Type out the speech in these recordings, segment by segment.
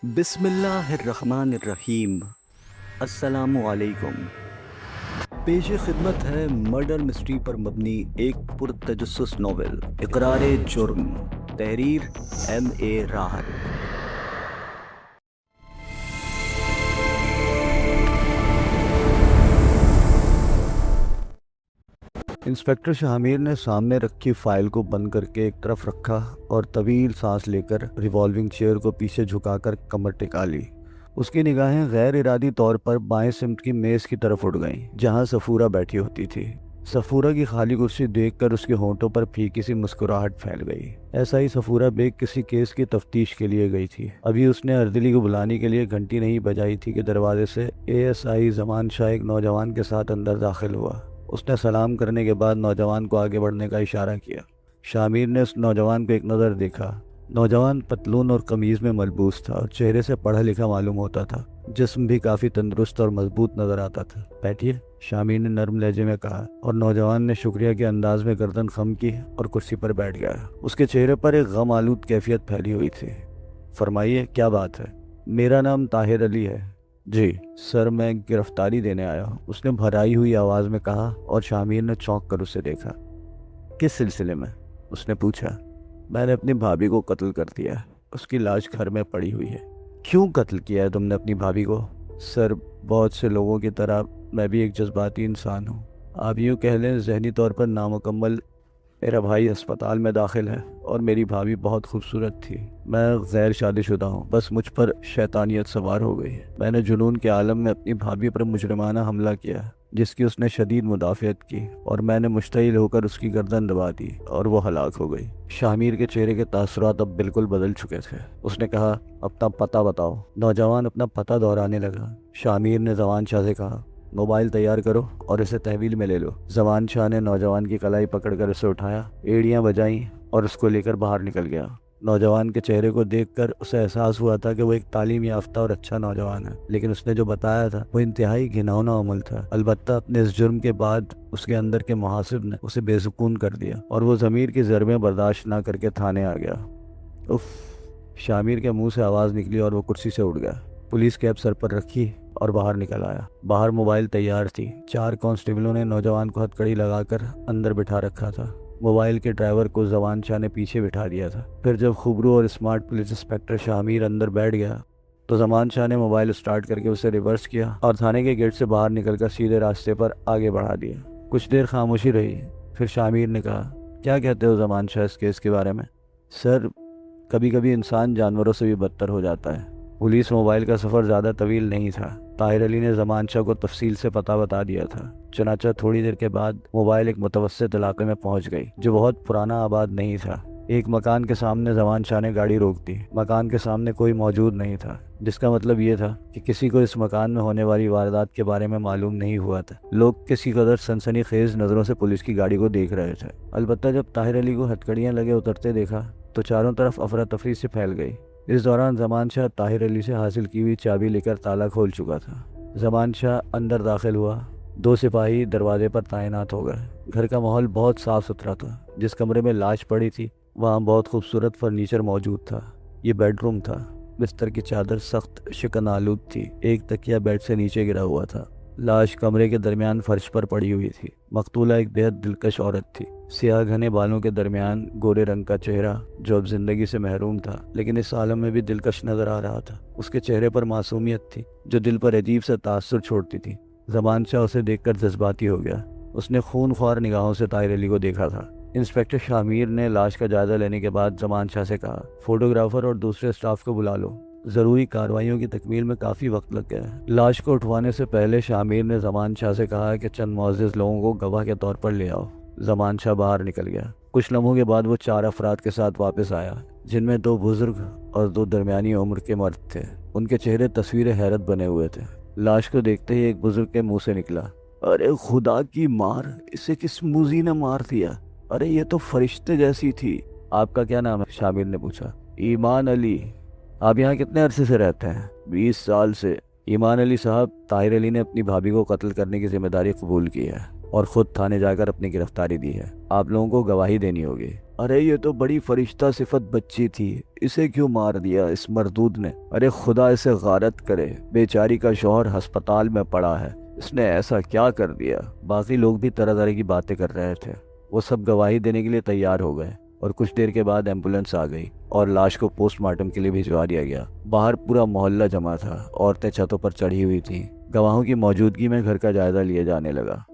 बिस्मिल्लाहिर्रहमानिर्रहीम। अस्सलामुअलैकुम। पेश खिदमत है मर्डर मिस्ट्री पर मबनी एक पुरतजस्सुस नावल इकरार जुर्म, तहरीर M.A. राहत। इंस्पेक्टर शामिर ने सामने रखी फाइल को बंद करके एक तरफ रखा और तवील सांस लेकर रिवॉल्विंग चेयर को पीछे झुकाकर कमर टिका ली। उसकी निगाहें गैर इरादी तौर पर बाएं सिमट की मेज की तरफ उठ गईं, जहां सफूरा बैठी होती थी। सफूरा की खाली कुर्सी देखकर उसके होंठों पर फीकी सी मुस्कुराहट फैल गई। ऐसा ही सफूरा बेग किसी केस की तफ्तीश के लिए गई थी। अभी उसने अर्दिली को बुलाने के लिए घंटी नहीं बजाई थी कि दरवाजे से ASI जमान शाह एक नौजवान के साथ अंदर दाखिल हुआ। उसने सलाम करने के बाद नौजवान को आगे बढ़ने का इशारा किया। शामिर ने उस नौजवान को एक नज़र देखा। नौजवान पतलून और कमीज़ में मलबूस था और चेहरे से पढ़ा लिखा मालूम होता था। जिस्म भी काफ़ी तंदुरुस्त और मजबूत नज़र आता था। बैठिए, शामिर ने नरम लहजे में कहा और नौजवान ने शुक्रिया के अंदाज में गर्दन खम की और कुर्सी पर बैठ गया। उसके चेहरे पर एक गम आलूद कैफियत फैली हुई थी। फरमाइए, क्या बात है? मेरा नाम ताहिर अली है। जी सर, मैं गिरफ्तारी देने आया हूँ, उसने भराई हुई आवाज़ में कहा और शामिर ने चौंक कर उसे देखा। किस सिलसिले में? उसने पूछा। मैंने अपनी भाभी को कत्ल कर दिया है, उसकी लाश घर में पड़ी हुई है। क्यों कत्ल किया है तुमने अपनी भाभी को? सर, बहुत से लोगों की तरह मैं भी एक जज्बाती इंसान हूँ। आप यूँ कह लें जहनी तौर पर नामुकम्मल। मेरा भाई अस्पताल में दाखिल है और मेरी भाभी बहुत खूबसूरत थी। मैं गैर शादीशुदा हूँ, बस मुझ पर शैतानियत सवार हो गई है। मैंने जुनून के आलम में अपनी भाभी पर मुजरिमाना हमला किया, जिसकी उसने शदीद मुदाफ़ियत की और मैंने मुश्तइल होकर उसकी गर्दन दबा दी और वो हलाक हो गई। शामिर के चेहरे के तासुरात अब बिल्कुल बदल चुके थे। उसने कहा, अपना पता बताओ। नौजवान अपना पता दोहराने लगा। शामिर ने जवान शाह से कहा, मोबाइल तैयार करो और इसे तहवील में ले लो। जमान शाह ने नौजवान की कलाई पकड़कर उसे उठाया, एड़ियां बजाईं और उसको लेकर बाहर निकल गया। नौजवान के चेहरे को देखकर उसे एहसास हुआ था कि वो एक तालीम याफ्ता और अच्छा नौजवान है, लेकिन उसने जो बताया था वो इंतहाई घिनौना अमल था। अलबत्ता अपने इस जुर्म के बाद उसके अंदर के मुहासिब ने उसे बेसुकून कर दिया और वो ज़मीर की ज़रबें बर्दाश्त ना करके थाने आ गया। उफ! शामिर के मुंह से आवाज़ निकली और वो कुर्सी से उठ गया। पुलिस कैब सर पर रखी और बाहर निकल आया। बाहर मोबाइल तैयार थी। 4 कांस्टेबलों ने नौजवान को हथकड़ी लगाकर अंदर बिठा रखा था। मोबाइल के ड्राइवर को जवान शाह ने पीछे बिठा दिया था। फिर जब खुबरू और स्मार्ट पुलिस इंस्पेक्टर शामिर अंदर बैठ गया तो जमान शाह ने मोबाइल स्टार्ट करके उसे रिवर्स किया और थाने के गेट से बाहर निकलकर सीधे रास्ते पर आगे बढ़ा दिया। कुछ देर खामोशी रही। फिर शामिर ने कहा, क्या कहते हो जमान शाह इस केस के बारे में? सर, कभी कभी इंसान जानवरों से भी बदतर हो जाता है। पुलिस मोबाइल का सफ़र ज़्यादा तवील नहीं था। ताहिर अली ने जमान शाह को तफसील से पता बता दिया था। चनाचा थोड़ी देर के बाद मोबाइल एक मुतवस्सित इलाके में पहुंच गई, जो बहुत पुराना आबाद नहीं था। एक मकान के सामने जमान शाह ने गाड़ी रोक दी। मकान के सामने कोई मौजूद नहीं था, जिसका मतलब ये था कि किसी को इस मकान में होने वाली वारदात के बारे में मालूम नहीं हुआ था। लोग किसी कदर सनसनीखेज नज़रों से पुलिस की गाड़ी को देख रहे थे। अलबत्ता जब ताहिर अली को हथकड़ियाँ लगे उतरते देखा तो चारों तरफ अफरा तफरी से फैल गई। इस दौरान जमान शाह ताहिर अली से हासिल की हुई चाबी लेकर ताला खोल चुका था। जमान शाह अंदर दाखिल हुआ। 2 सिपाही दरवाजे पर तैनात हो गए। घर का माहौल बहुत साफ सुथरा था। जिस कमरे में लाश पड़ी थी वहाँ बहुत खूबसूरत फर्नीचर मौजूद था। ये बेडरूम था। बिस्तर की चादर सख्त शिकन आलूद थी। एक तकिया बेड से नीचे गिरा हुआ था। लाश कमरे के दरमियान फर्श पर पड़ी हुई थी। मकतूला एक बेहद दिलकश औरत थी। सियाह घने बालों के दरमियान गोरे रंग का चेहरा, जो अब जिंदगी से महरूम था, लेकिन इस आलम में भी दिलकश नजर आ रहा था। उसके चेहरे पर मासूमियत थी जो दिल पर अजीब सा तासुर छोड़ती थी। जमान शाह उसे देखकर जज्बाती हो गया। उसने खूनख्वार निगाहों से ताहिर अली को देखा था। इंस्पेक्टर शामिर ने लाश का जायजा लेने के बाद जमान शाह से कहा, फोटोग्राफर और दूसरे स्टाफ को बुला लो। ज़रूरी कार्रवाइयों की तकमील में काफ़ी वक्त लग गया है। लाश को उठवाने से पहले शामिर ने जमान शाह से कहा कि चंद मुअज़्ज़िज़ लोगों को गवाह के तौर पर ले आओ। जमान शाह बाहर निकल गया। कुछ लम्हों के बाद वो 4 अफराद के साथ वापस आया, जिनमें 2 बुजुर्ग और 2 दरमियानी उम्र के मर्द थे। उनके चेहरे तस्वीर हैरत बने हुए थे। लाश को देखते ही एक बुजुर्ग के मुंह से निकला, अरे खुदा की मार, इसे किस मूजी ने मार दिया? अरे ये तो फरिश्ते जैसी थी। आपका क्या नाम है? शामिर ने पूछा। ईमान अली। आप यहाँ कितने अरसे से रहते हैं? 20 साल से। ईमान अली साहब, ताहिर अली ने अपनी भाभी को कत्ल करने की जिम्मेदारी कबूल की है। और खुद थाने जाकर अपनी गिरफ्तारी दी है। आप लोगों को गवाही देनी होगी। अरे ये तो बड़ी फरिश्ता सिफत बच्ची थी, इसे क्यों मार दिया इस मरदूद ने? अरे खुदा इसे गारत करे, बेचारी का शौहर अस्पताल में पड़ा है, इसने ऐसा क्या कर दिया? बाकी लोग भी तरह तरह की बातें कर रहे थे। वो सब गवाही देने के लिए तैयार हो गए और कुछ देर के बाद एम्बुलेंस आ गई और लाश को पोस्टमार्टम के लिए भिजवा दिया गया। बाहर पूरा मोहल्ला जमा था, औरतें छतों पर चढ़ी हुई थीं। गवाहों की मौजूदगी में घर का जायजा लिया जाने लगा।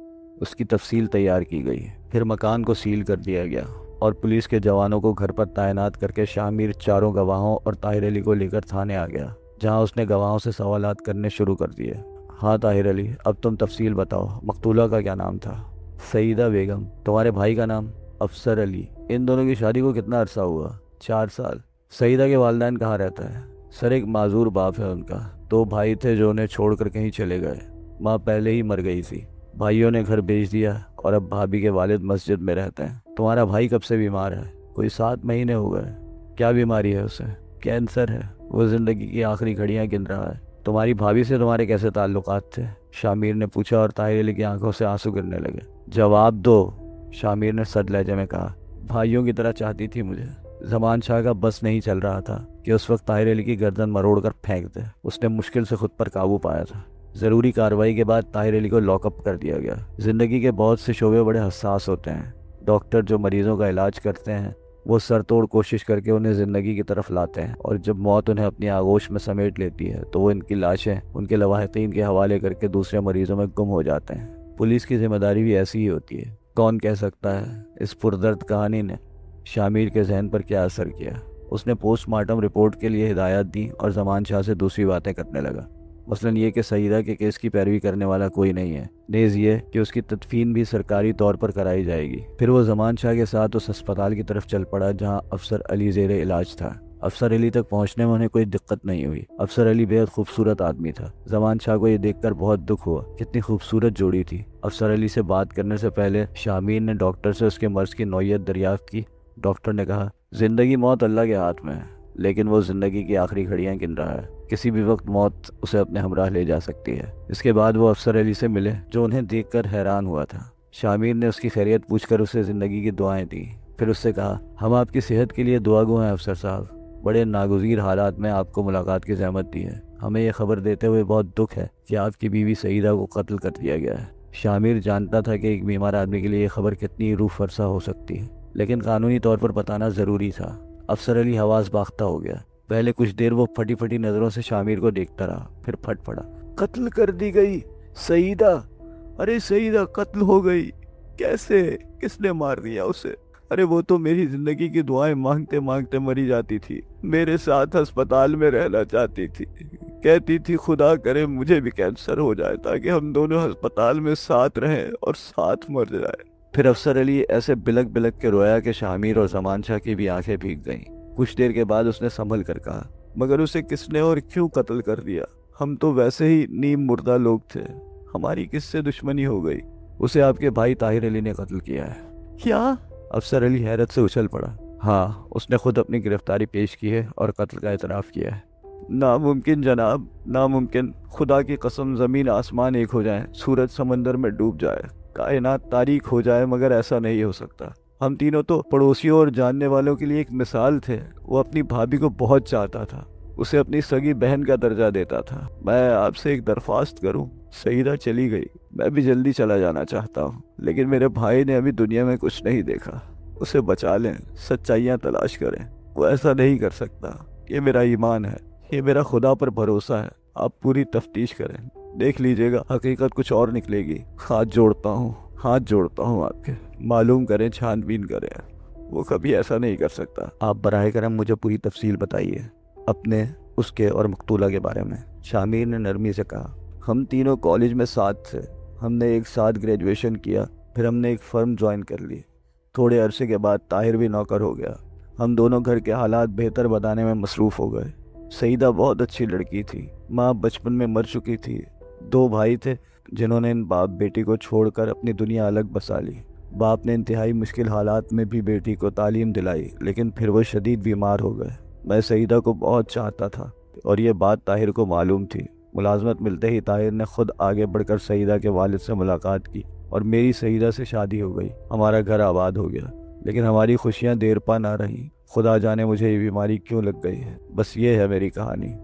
उसकी तफसील तैयार की गई, फिर मकान को सील कर दिया गया और पुलिस के जवानों को घर पर तैनात करके शामिर चारों गवाहों और ताहिर अली को लेकर थाने आ गया, जहां उसने गवाहों से सवालात करने शुरू कर दिए। हाँ ताहिर अली, अब तुम तफसील बताओ, मकतूला का क्या नाम था? सईदा बेगम। तुम्हारे भाई का नाम? अफसर अली। इन दोनों की शादी को कितना अरसा हुआ? 4 साल। सईदा के वालिदैन कहाँ रहता है? सर एक माजूर बाप है उनका, 2 भाई थे जो उन्हें छोड़कर कहीं चले गए। माँ पहले ही मर गई थी, भाइयों ने घर बेच दिया और अब भाभी के वालिद मस्जिद में रहते हैं। तुम्हारा भाई कब से बीमार है? कोई 7 महीने हो गए। क्या बीमारी है उसे? कैंसर है। वो जिंदगी की आखिरी घड़ियां गिन रहा है। तुम्हारी भाभी से तुम्हारे कैसे ताल्लुकात थे? शामिर ने पूछा और ताहिर अली की आंखों से आंसू गिरने लगे। जवाब दो, शामिर ने सद लहजे में कहा। भाइयों की तरह चाहती थी मुझे। जमान शाह का बस नहीं चल रहा था कि उस वक्त ताहिर अली की गर्दन मरोड़ कर फेंक दे। उसने मुश्किल से खुद पर काबू पाया था। जरूरी कार्रवाई के बाद ताहिर अली को लॉकअप कर दिया गया। जिंदगी के बहुत से शोबे बड़े हसास होते हैं। डॉक्टर जो मरीजों का इलाज करते हैं वो सरतोड़ कोशिश करके उन्हें जिंदगी की तरफ लाते हैं, और जब मौत उन्हें अपनी आगोश में समेट लेती है तो वो इनकी लाशें उनके लवाहिकीन के हवाले करके दूसरे मरीजों में गुम हो जाते हैं। पुलिस की जिम्मेदारी भी ऐसी ही होती है। कौन कह सकता है इस पुरदर्द कहानी ने शामिर के जहन पर क्या असर किया। उसने पोस्टमार्टम रिपोर्ट के लिए हिदायत दी और जमान शाह से दूसरी बातें करने लगा। मसलन ये कि सईदा के केस की पैरवी करने वाला कोई नहीं है, नेज़ ये कि उसकी तदफीन भी सरकारी तौर पर कराई जाएगी। फिर वो जमान शाह के साथ उस अस्पताल की तरफ चल पड़ा जहां अफसर अली ज़ेरे इलाज था। अफसर अली तक पहुंचने में उन्हें कोई दिक्कत नहीं हुई। अफसर अली बेहद खूबसूरत आदमी था। जमान शाह को ये देखकर बहुत दुख हुआ। कितनी खूबसूरत जोड़ी थी। अफसर अली से बात करने से पहले शामिर ने डॉक्टर से उसके मर्ज की नौयत दरियाफ्त की। डॉक्टर ने कहा, जिंदगी मौत अल्लाह के हाथ में है, लेकिन वो जिंदगी की आखिरी घड़ियां गिन रहा है। किसी भी वक्त मौत उसे अपने हमराह ले जा सकती है। इसके बाद वो अफसर अली से मिले, जो उन्हें देखकर हैरान हुआ था। शामिर ने उसकी खैरियत पूछकर उसे जिंदगी की दुआएं दी। फिर उससे कहा, हम आपकी सेहत के लिए दुआगो हैं अफसर साहब। बड़े नागुज़ीर हालात में आपको मुलाकात की ज़हमत दी है। हमें यह खबर देते हुए बहुत दुख है कि आपकी बीवी सईदा को कत्ल कर दिया गया है। शामिर जानता था कि एक बीमार आदमी के लिए यह खबर कितनी रूह फरसा हो सकती है, लेकिन कानूनी तौर पर बताना ज़रूरी था। अफसर अली हवास बाख्ता हो गया। पहले कुछ देर वो फटी फटी नज़रों से शामिर को देखता रहा, फिर फट पड़ा। कत्ल कर दी गई सईदा? अरे सईदा कत्ल हो गई? कैसे? किसने मार दिया उसे? अरे वो तो मेरी जिंदगी की दुआएं मांगते मांगते मरी जाती थी। मेरे साथ अस्पताल में रहना चाहती थी। कहती थी खुदा करे मुझे भी कैंसर हो जाए ताकि हम दोनों अस्पताल में साथ रहें और साथ मर जाए। फिर अफसर अली ऐसे बिलक बिलक के रोया कि शामिर और जमान शाह की भी आंखें भीग गईं। कुछ देर के बाद उसने संभल कर कहा, मगर उसे किसने और क्यों कत्ल कर दिया? हम तो वैसे ही नीम मुर्दा लोग थे, हमारी किससे दुश्मनी हो गई? उसे आपके भाई ताहिर अली ने कत्ल किया है। क्या? अफसर अली हैरत से उछल पड़ा। हाँ, उसने खुद अपनी गिरफ्तारी पेश की है और कत्ल का एतराफ़ किया है। नामुमकिन जनाब, नामुमकिन। खुदा की कसम, ज़मीन आसमान एक हो जाए, सूरज समंदर में डूब जाए, कायनात तारीख हो जाए, मगर ऐसा नहीं हो सकता। हम तीनों तो पड़ोसियों और जानने वालों के लिए एक मिसाल थे। वो अपनी भाभी को बहुत चाहता था, उसे अपनी सगी बहन का दर्जा देता था। मैं आपसे एक दरख्वास्त करूं? सईदा चली गई, मैं भी जल्दी चला जाना चाहता हूं, लेकिन मेरे भाई ने अभी दुनिया में कुछ नहीं देखा। उसे बचा लें, सच्चाइयां तलाश करें। वो ऐसा नहीं कर सकता। ये मेरा ईमान है, ये मेरा खुदा पर भरोसा है। आप पूरी तफ्तीश करें, देख लीजिएगा, हकीकत कुछ और निकलेगी। हाथ जोड़ता हूँ, हाथ जोड़ता हूँ आपके। मालूम करें, छानबीन करें। वो कभी ऐसा नहीं कर सकता। आप बराए करम मुझे पूरी तफसील बताइए, अपने, उसके और मकतूला के बारे में। शामिर ने नरमी से कहा, हम तीनों कॉलेज में साथ थे। हमने एक साथ ग्रेजुएशन किया, फिर हमने एक फर्म ज्वाइन कर ली। थोड़े अरसे के बाद ताहिर भी नौकर हो गया। हम दोनों घर के हालात बेहतर बताने में मसरूफ़ हो गए। सईदा बहुत अच्छी लड़की थी। माँ बचपन में मर चुकी थी। 2 भाई थे जिन्होंने इन बाप बेटी को छोड़कर अपनी दुनिया अलग बसा ली। बाप ने इंतहाई मुश्किल हालात में भी बेटी को तालीम दिलाई, लेकिन फिर वो शदीद बीमार हो गए। मैं सईदा को बहुत चाहता था और ये बात ताहिर को मालूम थी। मुलाजमत मिलते ही ताहिर ने खुद आगे बढ़कर सईदा के वालिद से मुलाकात की और मेरी सईदा से शादी हो गई, हमारा घर आबाद हो गया। लेकिन हमारी खुशियां देर पा ना रही। खुदा जाने मुझे ये बीमारी क्यों लग गई है। बस ये है मेरी कहानी।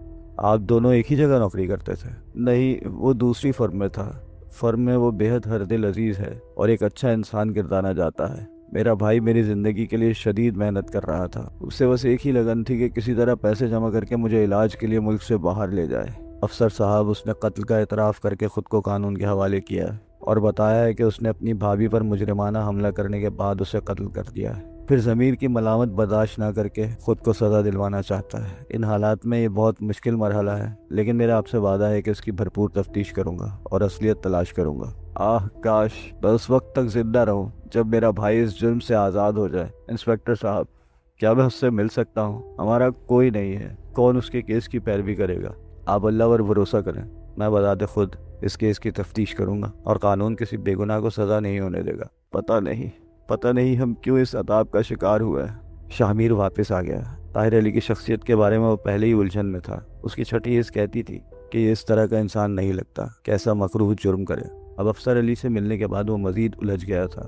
आप दोनों एक ही जगह नौकरी करते थे? नहीं, वो दूसरी फर्म में था। फर्म में वो बेहद हरदिल अजीज है और एक अच्छा इंसान गिरदाना जाता है। मेरा भाई मेरी ज़िंदगी के लिए शदीद मेहनत कर रहा था। उसे बस एक ही लगन थी कि किसी तरह पैसे जमा करके मुझे इलाज के लिए मुल्क से बाहर ले जाए। अफसर साहब, उसने कत्ल का एतराफ़ करके ख़ुद को कानून के हवाले किया है और बताया है कि उसने अपनी भाभी पर मुजरिमाना हमला करने के बाद उसे कत्ल कर दिया है। फिर ज़मीर की मलामत बर्दाश्त ना करके ख़ुद को सज़ा दिलवाना चाहता है। इन हालात में ये बहुत मुश्किल मरहला है, लेकिन मेरा आपसे वादा है कि इसकी भरपूर तफ्तीश करूँगा और असलियत तलाश करूँगा। आह काश मैं उस वक्त तक जिंदा रहूं जब मेरा भाई इस जुर्म से आज़ाद हो जाए। इंस्पेक्टर साहब, क्या मैं उससे मिल सकता हूं? हमारा कोई नहीं है, कौन उसके केस की पैरवी करेगा? आप अल्लाह पर भरोसा करें, मैं बजाते खुद इस केस की तफ्तीश करूंगा और कानून किसी बेगुनाह को सज़ा नहीं होने देगा। पता नहीं हम क्यों इस अताब का शिकार हुआ है। शामिर वापस आ गया। ताहिर अली की शख्सियत के बारे में वो पहले ही उलझन में था। उसकी छठी हिस्स कहती थी कि ये इस तरह का इंसान नहीं लगता, कैसा मकरूह जुर्म करे। अब अफसर अली से मिलने के बाद वो मज़ीद उलझ गया था।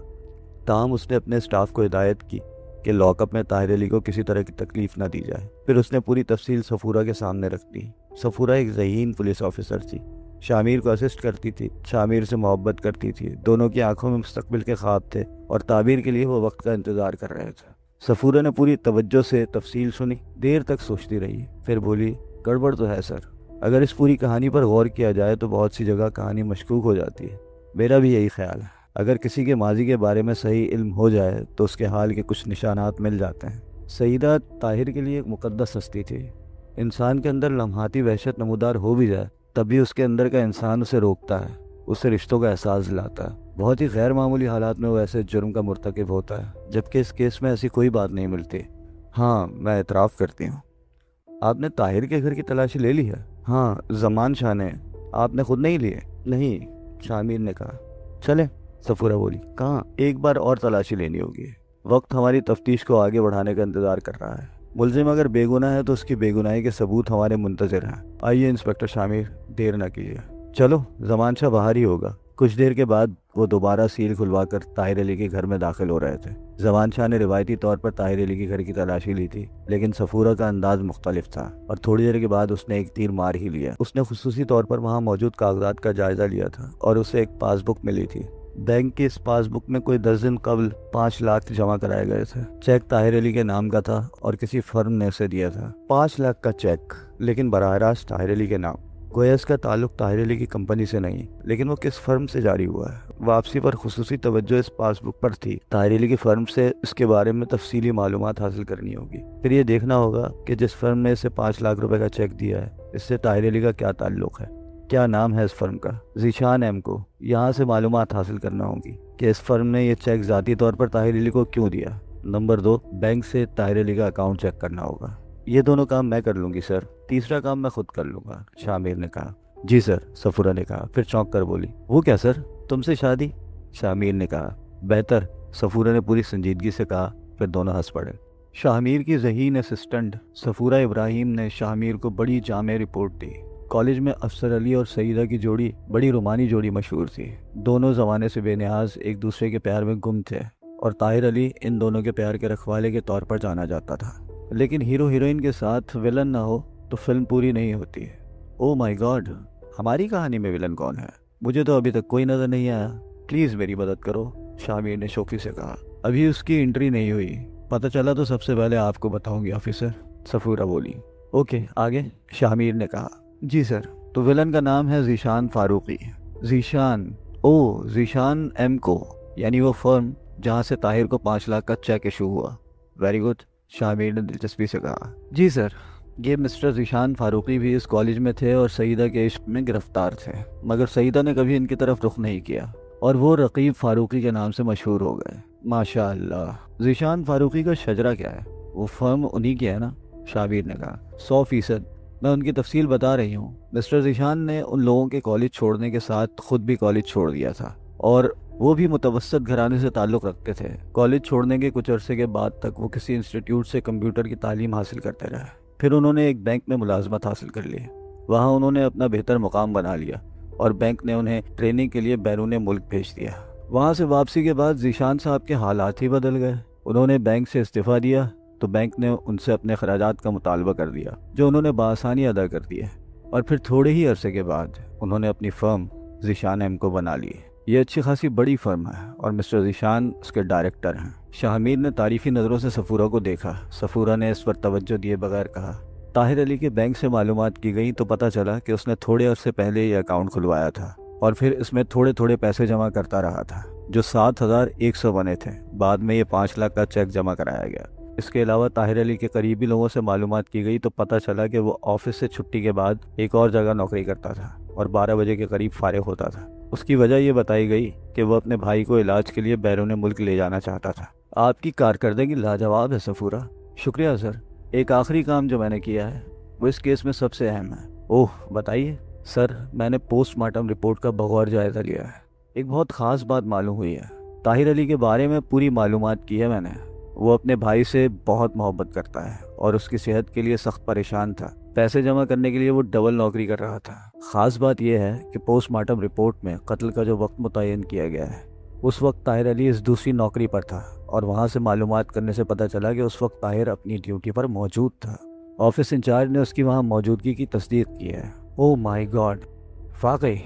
ताहम उसने अपने स्टाफ को हिदायत की कि लॉकअप में ताहिर अली को किसी तरह की तकलीफ ना दी जाए। फिर उसने पूरी तफसील सफूरा के सामने रख दी। सफूरा एक ज़हीन पुलिस ऑफिसर थी, शामिर को असिस्ट करती थी, शामिर से मोहब्बत करती थी। दोनों की आंखों में मुस्तकबिल के ख्वाब थे और ताबीर के लिए वो वक्त का इंतज़ार कर रहे थे। सफूरा ने पूरी तवज्जो से तफसील सुनी, देर तक सोचती रही, फिर बोली, गड़बड़ तो है सर। अगर इस पूरी कहानी पर गौर किया जाए तो बहुत सी जगह कहानी मशकूक हो जाती है। मेरा भी यही ख्याल है। अगर किसी के माजी के बारे में सही इल्म हो जाए तो उसके हाल के कुछ निशानात मिल जाते हैं। सईदा ताहिर के लिए एक मुकद्दस हस्ती थी। इंसान के अंदर लम्हाती वहशत नमूदार हो भी जाए तब भी उसके अंदर का इंसान उसे रोकता है, उससे रिश्तों का एहसास दिलाता है। बहुत ही गैर मामूली हालात में वो ऐसे जुर्म का मुर्तकिब होता है, जबकि इस केस में ऐसी कोई बात नहीं मिलती। हाँ, मैं एतराफ़ करती हूँ। आपने ताहिर के घर की तलाशी ले ली है? हाँ, जमान शाह ने। आपने खुद नहीं लिए? नहीं, शामिर ने कहा। चले, सफूरा बोली। कहाँ? एक बार और तलाशी लेनी होगी। वक्त हमारी तफ्तीश को आगे बढ़ाने का इंतजार कर रहा है। मुलजिम अगर बेगुनाह है तो उसकी बेगुनाही के सबूत हमारे मुंतज़िर हैं। आइए इंस्पेक्टर शामिर, देर न कीजिए। चलो, जमान शाह बाहर ही होगा। कुछ देर के बाद वो दोबारा सील खुलवाकर ताहिर अली के घर में दाखिल हो रहे थे। जमान शाह ने रिवायती तौर पर ताहिर अली के घर की तलाशी ली थी, लेकिन सफूरा का अंदाज मुख्तलिफ था और थोड़ी देर के बाद उसने एक तीर मार ही लिया। उसने खुसूसी तौर पर वहाँ मौजूद कागजात का जायजा लिया था और उसे एक पासबुक मिली थी। बैंक की इस पासबुक में कोई 10 दिन कबल 5 लाख जमा कराए गए थे। चेक ताहिर अली के नाम का था और किसी फर्म ने उसे दिया था। 5 लाख का चेक, लेकिन बराह रास्त ताहिर अली के नाम। गोया इसका ताल्लुक ताहिर अली की कंपनी से नहीं, लेकिन वो किस फर्म से जारी हुआ है। वापसी पर खुसूसी तवज्जो इस पासबुक पर थी। ताहिर अली की फर्म से इसके बारे में तफसीली मालूमात हासिल करनी होगी। फिर ये देखना होगा कि जिस फर्म ने इसे 5 लाख रुपए का चेक दिया है, इससे ताहिर अली का क्या ताल्लुक है, क्या नाम है इस फर्म का। जीशान एम को यहाँ से मालूमात हासिल करना होगी कि इस फर्म ने यह चेक ज़ाती तौर पर ताहिर अली को क्यों दिया। नंबर 2, बैंक से ताहिर अली का अकाउंट चेक करना होगा। ये दोनों काम मैं कर लूँगी सर, तीसरा काम मैं खुद कर लूँगा, शामिर ने कहा। जी सर, सफूरा ने कहा, फिर चौंक कर बोली, वो क्या सर, तुमसे शादी? शामिर ने कहा। बेहतर, सफूरा ने पूरी संजीदगी से कहा। फिर दोनों हंस पड़े। शामिर की ज़हीन असिस्टेंट सफूरा इब्राहिम ने शामिर को बड़ी जामे रिपोर्ट दी। कॉलेज में अफसर अली और सईदा की जोड़ी बड़ी रोमानी जोड़ी मशहूर थी। दोनों ज़माने से बेनियाज एक दूसरे के प्यार में गुम थे और ताहिर अली इन दोनों के प्यार के रखवाले के तौर पर जाना जाता था। लेकिन हीरो हीरोइन के साथ विलन ना हो तो फिल्म पूरी नहीं होती। ओह माय गॉड, हमारी कहानी में विलन कौन है? मुझे तो अभी तक कोई नजर नहीं आया। प्लीज़ मेरी मदद करो, शामिर ने शोखी से कहा। अभी उसकी एंट्री नहीं हुई, पता चला तो सबसे पहले आपको बताऊंगी ऑफिसर, सफूरा बोली। ओके, आगे, शामिर ने कहा। जी सर, तो विलन का नाम है जीशान फारूकी। जीशान, ओ जीशान एम को, यानी वो फर्म जहाँ से ताहिर को 5 लाख का चेक इशू हुआ। वेरी गुड, शामिर ने दिलचस्पी से कहा। जी सर, ये मिस्टर जीशान फारूकी भी इस कॉलेज में थे और सईदा के इश्क में गिरफ्तार थे, मगर सईदा ने कभी इनकी तरफ रुख नहीं किया और वो रकीब फारूकी के नाम से मशहूर हो गए। माशाअल्लाह। जीशान फारूकी का शजरा क्या है? वो फर्म उन्हीं की है ना? शामिर ने कहा। 100%, मैं उनकी तफसील बता रही हूँ। मिस्टर जीशान ने उन लोगों के कॉलेज छोड़ने के साथ खुद भी कॉलेज छोड़ दिया था और वो भी मुतवस्सत घराने से ताल्लुक़ रखते थे। कॉलेज छोड़ने के कुछ अरसे के बाद तक वो किसी इंस्टीट्यूट से कंप्यूटर की तालीम हासिल करते रहे। फिर उन्होंने एक बैंक में मुलाजमत हासिल कर ली। वहाँ उन्होंने अपना बेहतर मुकाम बना लिया और बैंक ने उन्हें ट्रेनिंग के लिए बैरून मुल्क भेज दिया। वहाँ से वापसी के बाद ज़ीशान साहब के हालात ही बदल गए। उन्होंने बैंक से इस्तीफ़ा दिया तो बैंक ने उनसे अपने खराजात का मुतालबा कर दिया, जो उन्होंने बआसानी अदा कर दिए, और फिर थोड़े ही अरसे के बाद उन्होंने अपनी फ़र्म ज़ीशान एम को बना ली। ये अच्छी खासी बड़ी फर्म है और मिस्टर ज़ीशान उसके डायरेक्टर हैं। शाह हमीद ने तारीफ़ी नज़रों से सफ़ूरा को देखा। सफ़ूरा ने इस पर तवज्जो दिए बगैर कहा, ताहिर अली के बैंक से मालूमात की गई तो पता चला कि उसने थोड़े अरसे पहले ये अकाउंट खुलवाया था और फिर इसमें थोड़े थोड़े पैसे जमा करता रहा था, जो 7,100 बने थे। बाद में ये 5 लाख का चेक जमा कराया गया। इसके अलावा ताहिर अली के करीबी लोगों से मालूमात की गई तो पता चला कि वो ऑफिस से छुट्टी के बाद एक और जगह नौकरी करता था और 12 बजे के करीब फारिग होता था। उसकी वजह ये बताई गई कि वो अपने भाई को इलाज के लिए बैरून मुल्क ले जाना चाहता था। आपकी कारकर्दगी लाजवाब है सफ़ूरा। शुक्रिया सर। एक आखिरी काम जो मैंने किया है वो इस केस में सबसे अहम है। ओह बताइए। सर, मैंने पोस्टमार्टम रिपोर्ट का बगौर जायज़ा लिया है। एक बहुत ख़ास बात मालूम हुई है। ताहिर अली के बारे में पूरी मालूमात की है मैंने। वो अपने भाई से बहुत मोहब्बत करता है और उसकी सेहत के लिए सख्त परेशान था। पैसे जमा करने के लिए वो डबल नौकरी कर रहा था। ख़ास बात यह है कि पोस्टमार्टम रिपोर्ट में कत्ल का जो वक्त मुतय्यन किया गया है, उस वक्त ताहिर अली इस दूसरी नौकरी पर था और वहाँ से मालूमात करने से पता चला कि उस वक्त ताहिर अपनी ड्यूटी पर मौजूद था। ऑफिस इंचार्ज ने उसकी वहाँ मौजूदगी की तस्दीक की है। ओह माय गॉड, वाकई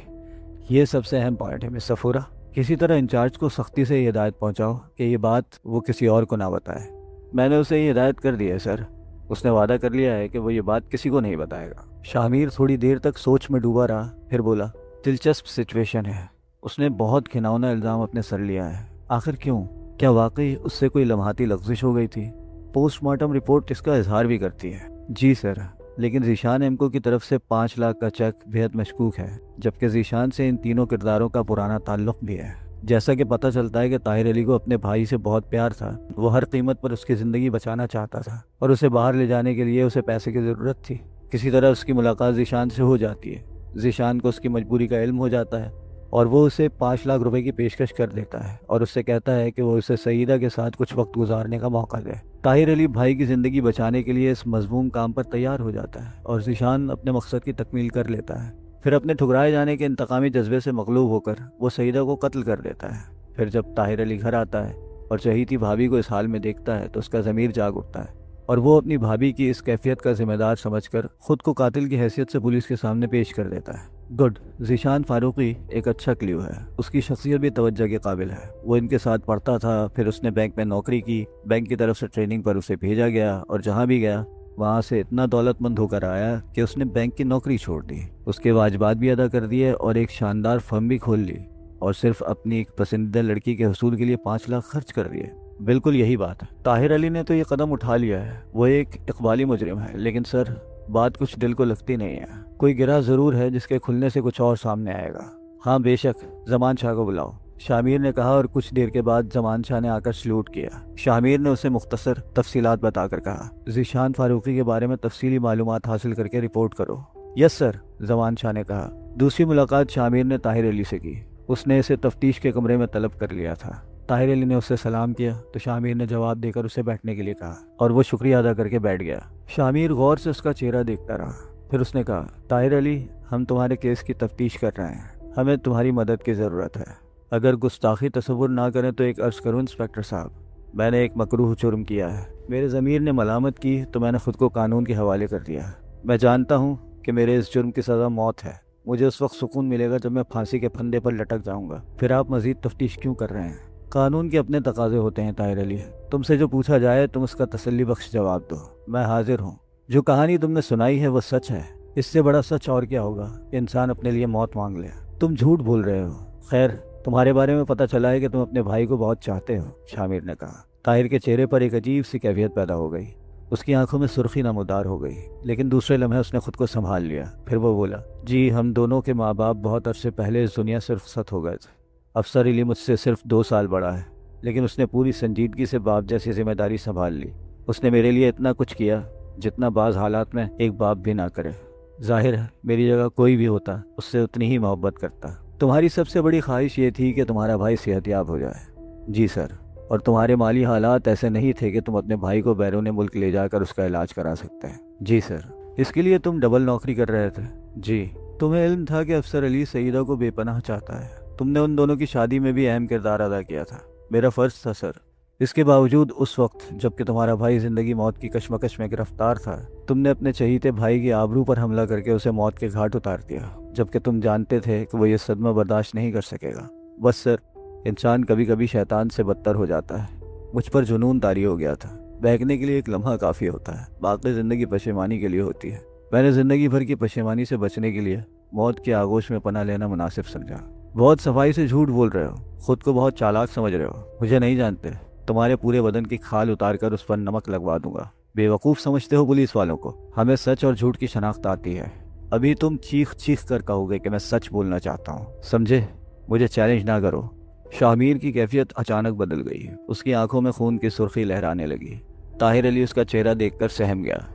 ये सबसे अहम पॉइंट है मिस सफ़ूरा। किसी तरह इंचार्ज को सख्ती से ये हिदायत पहुँचाओ कि ये बात वो किसी और को ना बताए। मैंने उसे ये हिदायत कर दी है सर। उसने वादा कर लिया है कि वो ये बात किसी को नहीं बताएगा। शामिर थोड़ी देर तक सोच में डूबा रहा, फिर बोला, दिलचस्प सिचुएशन है। उसने बहुत घिनौना इल्ज़ाम अपने सर लिया है। आखिर क्यों? क्या वाकई उससे कोई लम्हाती लफ्ज़िश हो गई थी? पोस्टमार्टम रिपोर्ट इसका इजहार भी करती है। जी सर, लेकिन ज़ीशान एमको की तरफ से 5 लाख का चेक बेहद मशकूक है, जबकि ज़ीशान से इन तीनों किरदारों का पुराना ताल्लुक़ भी है। जैसा कि पता चलता है कि ताहिर अली को अपने भाई से बहुत प्यार था। वो हर कीमत पर उसकी ज़िंदगी बचाना चाहता था और उसे बाहर ले जाने के लिए उसे पैसे की ज़रूरत थी। किसी तरह उसकी मुलाकात ज़ीशान से हो जाती है। ज़ीशान को उसकी मजबूरी का इल्म हो जाता है और वो उसे 5 लाख रुपए की पेशकश कर देता है और उससे कहता है कि वो उसे सईदा के साथ कुछ वक्त गुजारने का मौका दे। ताहिर अली भाई की ज़िंदगी बचाने के लिए इस मजमूम काम पर तैयार हो जाता है और ज़ीशान अपने मकसद की तकमील कर लेता है। फिर अपने ठुकराए जाने के इंतकामी जज्बे से मगलूब होकर वो सईदा को कत्ल कर देता है। फिर जब ताहिर अली घर आता है और चहीती भाभी को इस हाल में देखता है तो उसका ज़मीर जाग उठता है और वो अपनी भाभी की इस कैफियत का जिम्मेदार समझकर खुद को कातिल की हैसियत से पुलिस के सामने पेश कर देता है। गुड। ज़ीशान फारूकी एक अच्छा क्ल्यू है। उसकी शख्सियत भी तवज्जो के काबिल है। वो इनके साथ पढ़ता था, फिर उसने बैंक में नौकरी की, बैंक की तरफ से ट्रेनिंग पर उसे भेजा गया और जहाँ भी गया वहाँ से इतना दौलतमंद होकर आया कि उसने बैंक की नौकरी छोड़ दी, उसके वाजिबात भी अदा कर दिए और एक शानदार फर्म भी खोल ली और सिर्फ अपनी एक पसंदीदा लड़की के हसूल के लिए 5 लाख खर्च कर दिए। बिल्कुल यही बात है। ताहिर अली ने तो ये कदम उठा लिया है। वो एक इकबाली मुजरिम है, लेकिन सर बात कुछ दिल को लगती नहीं है। कोई गिरा ज़रूर है जिसके खुलने से कुछ और सामने आएगा। हाँ बेशक, ज़मान शाह को बुलाओ, शामिर ने कहा और कुछ देर के बाद ज़मान शाह ने आकर सल्यूट किया। शामिर ने उसे मुख्तसर तफसीलात बताकर कहा, ज़ीशान फारूकी के बारे में तफसीली मालूमात हासिल करके रिपोर्ट करो। यस सर, ज़मान शाह ने कहा। दूसरी मुलाकात शामिर ने ताहिर अली से की। उसने इसे तफ्तीश के कमरे में तलब कर लिया था। ताहिर अली ने उससे सलाम किया तो शामिर ने जवाब देकर उसे बैठने के लिए कहा और वो शुक्रिया अदा करके बैठ गया। शामिर गौर से उसका चेहरा देखता रहा। फिर उसने कहा, ताहिर अली, हम तुम्हारे केस की तफ्तीश कर रहे हैं। हमें तुम्हारी मदद की ज़रूरत है। अगर गुस्ताखी तसव्वुर ना करें तो एक अर्ज़ करूँ इंस्पेक्टर साहब, मैंने एक मकरूह जुर्म किया है। मेरे ज़मीर ने मलामत की तो मैंने खुद को कानून के हवाले कर दिया। मैं जानता हूँ कि मेरे इस जुर्म की सज़ा मौत है। मुझे उस वक्त सुकून मिलेगा जब मैं फांसी के फंदे पर लटक जाऊँगा। फिर आप मज़ीद तफ्तीश क्यों कर रहे हैं? कानून के अपने तकाजे होते हैं ताहिर अली। तुमसे जो पूछा जाए तुम उसका तसल्ली बख्श जवाब दो। मैं हाजिर हूँ। जो कहानी तुमने सुनाई है वो सच है। इससे बड़ा सच और क्या होगा कि इंसान अपने लिए मौत मांग ले। तुम झूठ बोल रहे हो। खैर, तुम्हारे बारे में पता चला है कि तुम अपने भाई को बहुत चाहते हो, शामिर ने कहा। ताहिर के चेहरे पर एक अजीब सी कैफियत पैदा हो गई। उसकी आंखों में सुर्खी नमूदार हो गई, लेकिन दूसरे लम्हे उसने खुद को संभाल लिया। फिर वो बोला, जी, हम दोनों के माँ बाप बहुत अरसे पहले इस दुनिया से रुखसत हो गए थे। अफसर अली मुझसे सिर्फ 2 साल बड़ा है, लेकिन उसने पूरी संजीदगी से बाप जैसी जिम्मेदारी संभाल ली। उसने मेरे लिए इतना कुछ किया जितना बाज़ हालात में एक बाप भी ना करे। जाहिर है मेरी जगह कोई भी होता उससे उतनी ही मोहब्बत करता। तुम्हारी सबसे बड़ी ख्वाहिश ये थी कि तुम्हारा भाई सेहतयाब हो जाए। जी सर, और तुम्हारे माली हालात ऐसे नहीं थे कि तुम अपने भाई को बैरून मुल्क ले जाकर उसका इलाज करा सकते हैं। जी सर। इसके लिए तुम डबल नौकरी कर रहे थे? जी। तुम्हें इल्म था कि अफसर अली सईदा को बेपनाह चाहता है? तुमने उन दोनों की शादी में भी अहम किरदार अदा किया था। मेरा फ़र्ज़ था सर। इसके बावजूद उस वक्त जबकि तुम्हारा भाई ज़िंदगी मौत की कशमकश में गिरफ्तार था, तुमने अपने चहीते भाई की आबरू पर हमला करके उसे मौत के घाट उतार दिया, जबकि तुम जानते थे कि वो ये सदमा बर्दाश्त नहीं कर सकेगा। बस सर, इंसान कभी कभी शैतान से बदतर हो जाता है। मुझ पर जुनून तारी हो गया था। बहकने के लिए एक लम्हा काफ़ी होता है, बाकी ज़िंदगी पशेमानी के लिए होती है। मैंने ज़िंदगी भर की पशेमानी से बचने के लिए मौत के आगोश में पनाह लेना मुनासिब समझा। बहुत सफाई से झूठ बोल रहे हो, खुद को बहुत चालाक समझ रहे हो। मुझे नहीं जानते, तुम्हारे पूरे बदन की खाल उतार कर उस पर नमक लगवा दूंगा। बेवकूफ़ समझते हो पुलिस वालों को। हमें सच और झूठ की शनाख्त आती है। अभी तुम चीख चीख कर कहोगे कि मैं सच बोलना चाहता हूँ, समझे? मुझे चैलेंज ना करो। शामिर की कैफियत अचानक बदल गई। उसकी आंखों में खून की सुर्खी लहराने लगी। ताहिर अली उसका चेहरा देखकर सहम गया।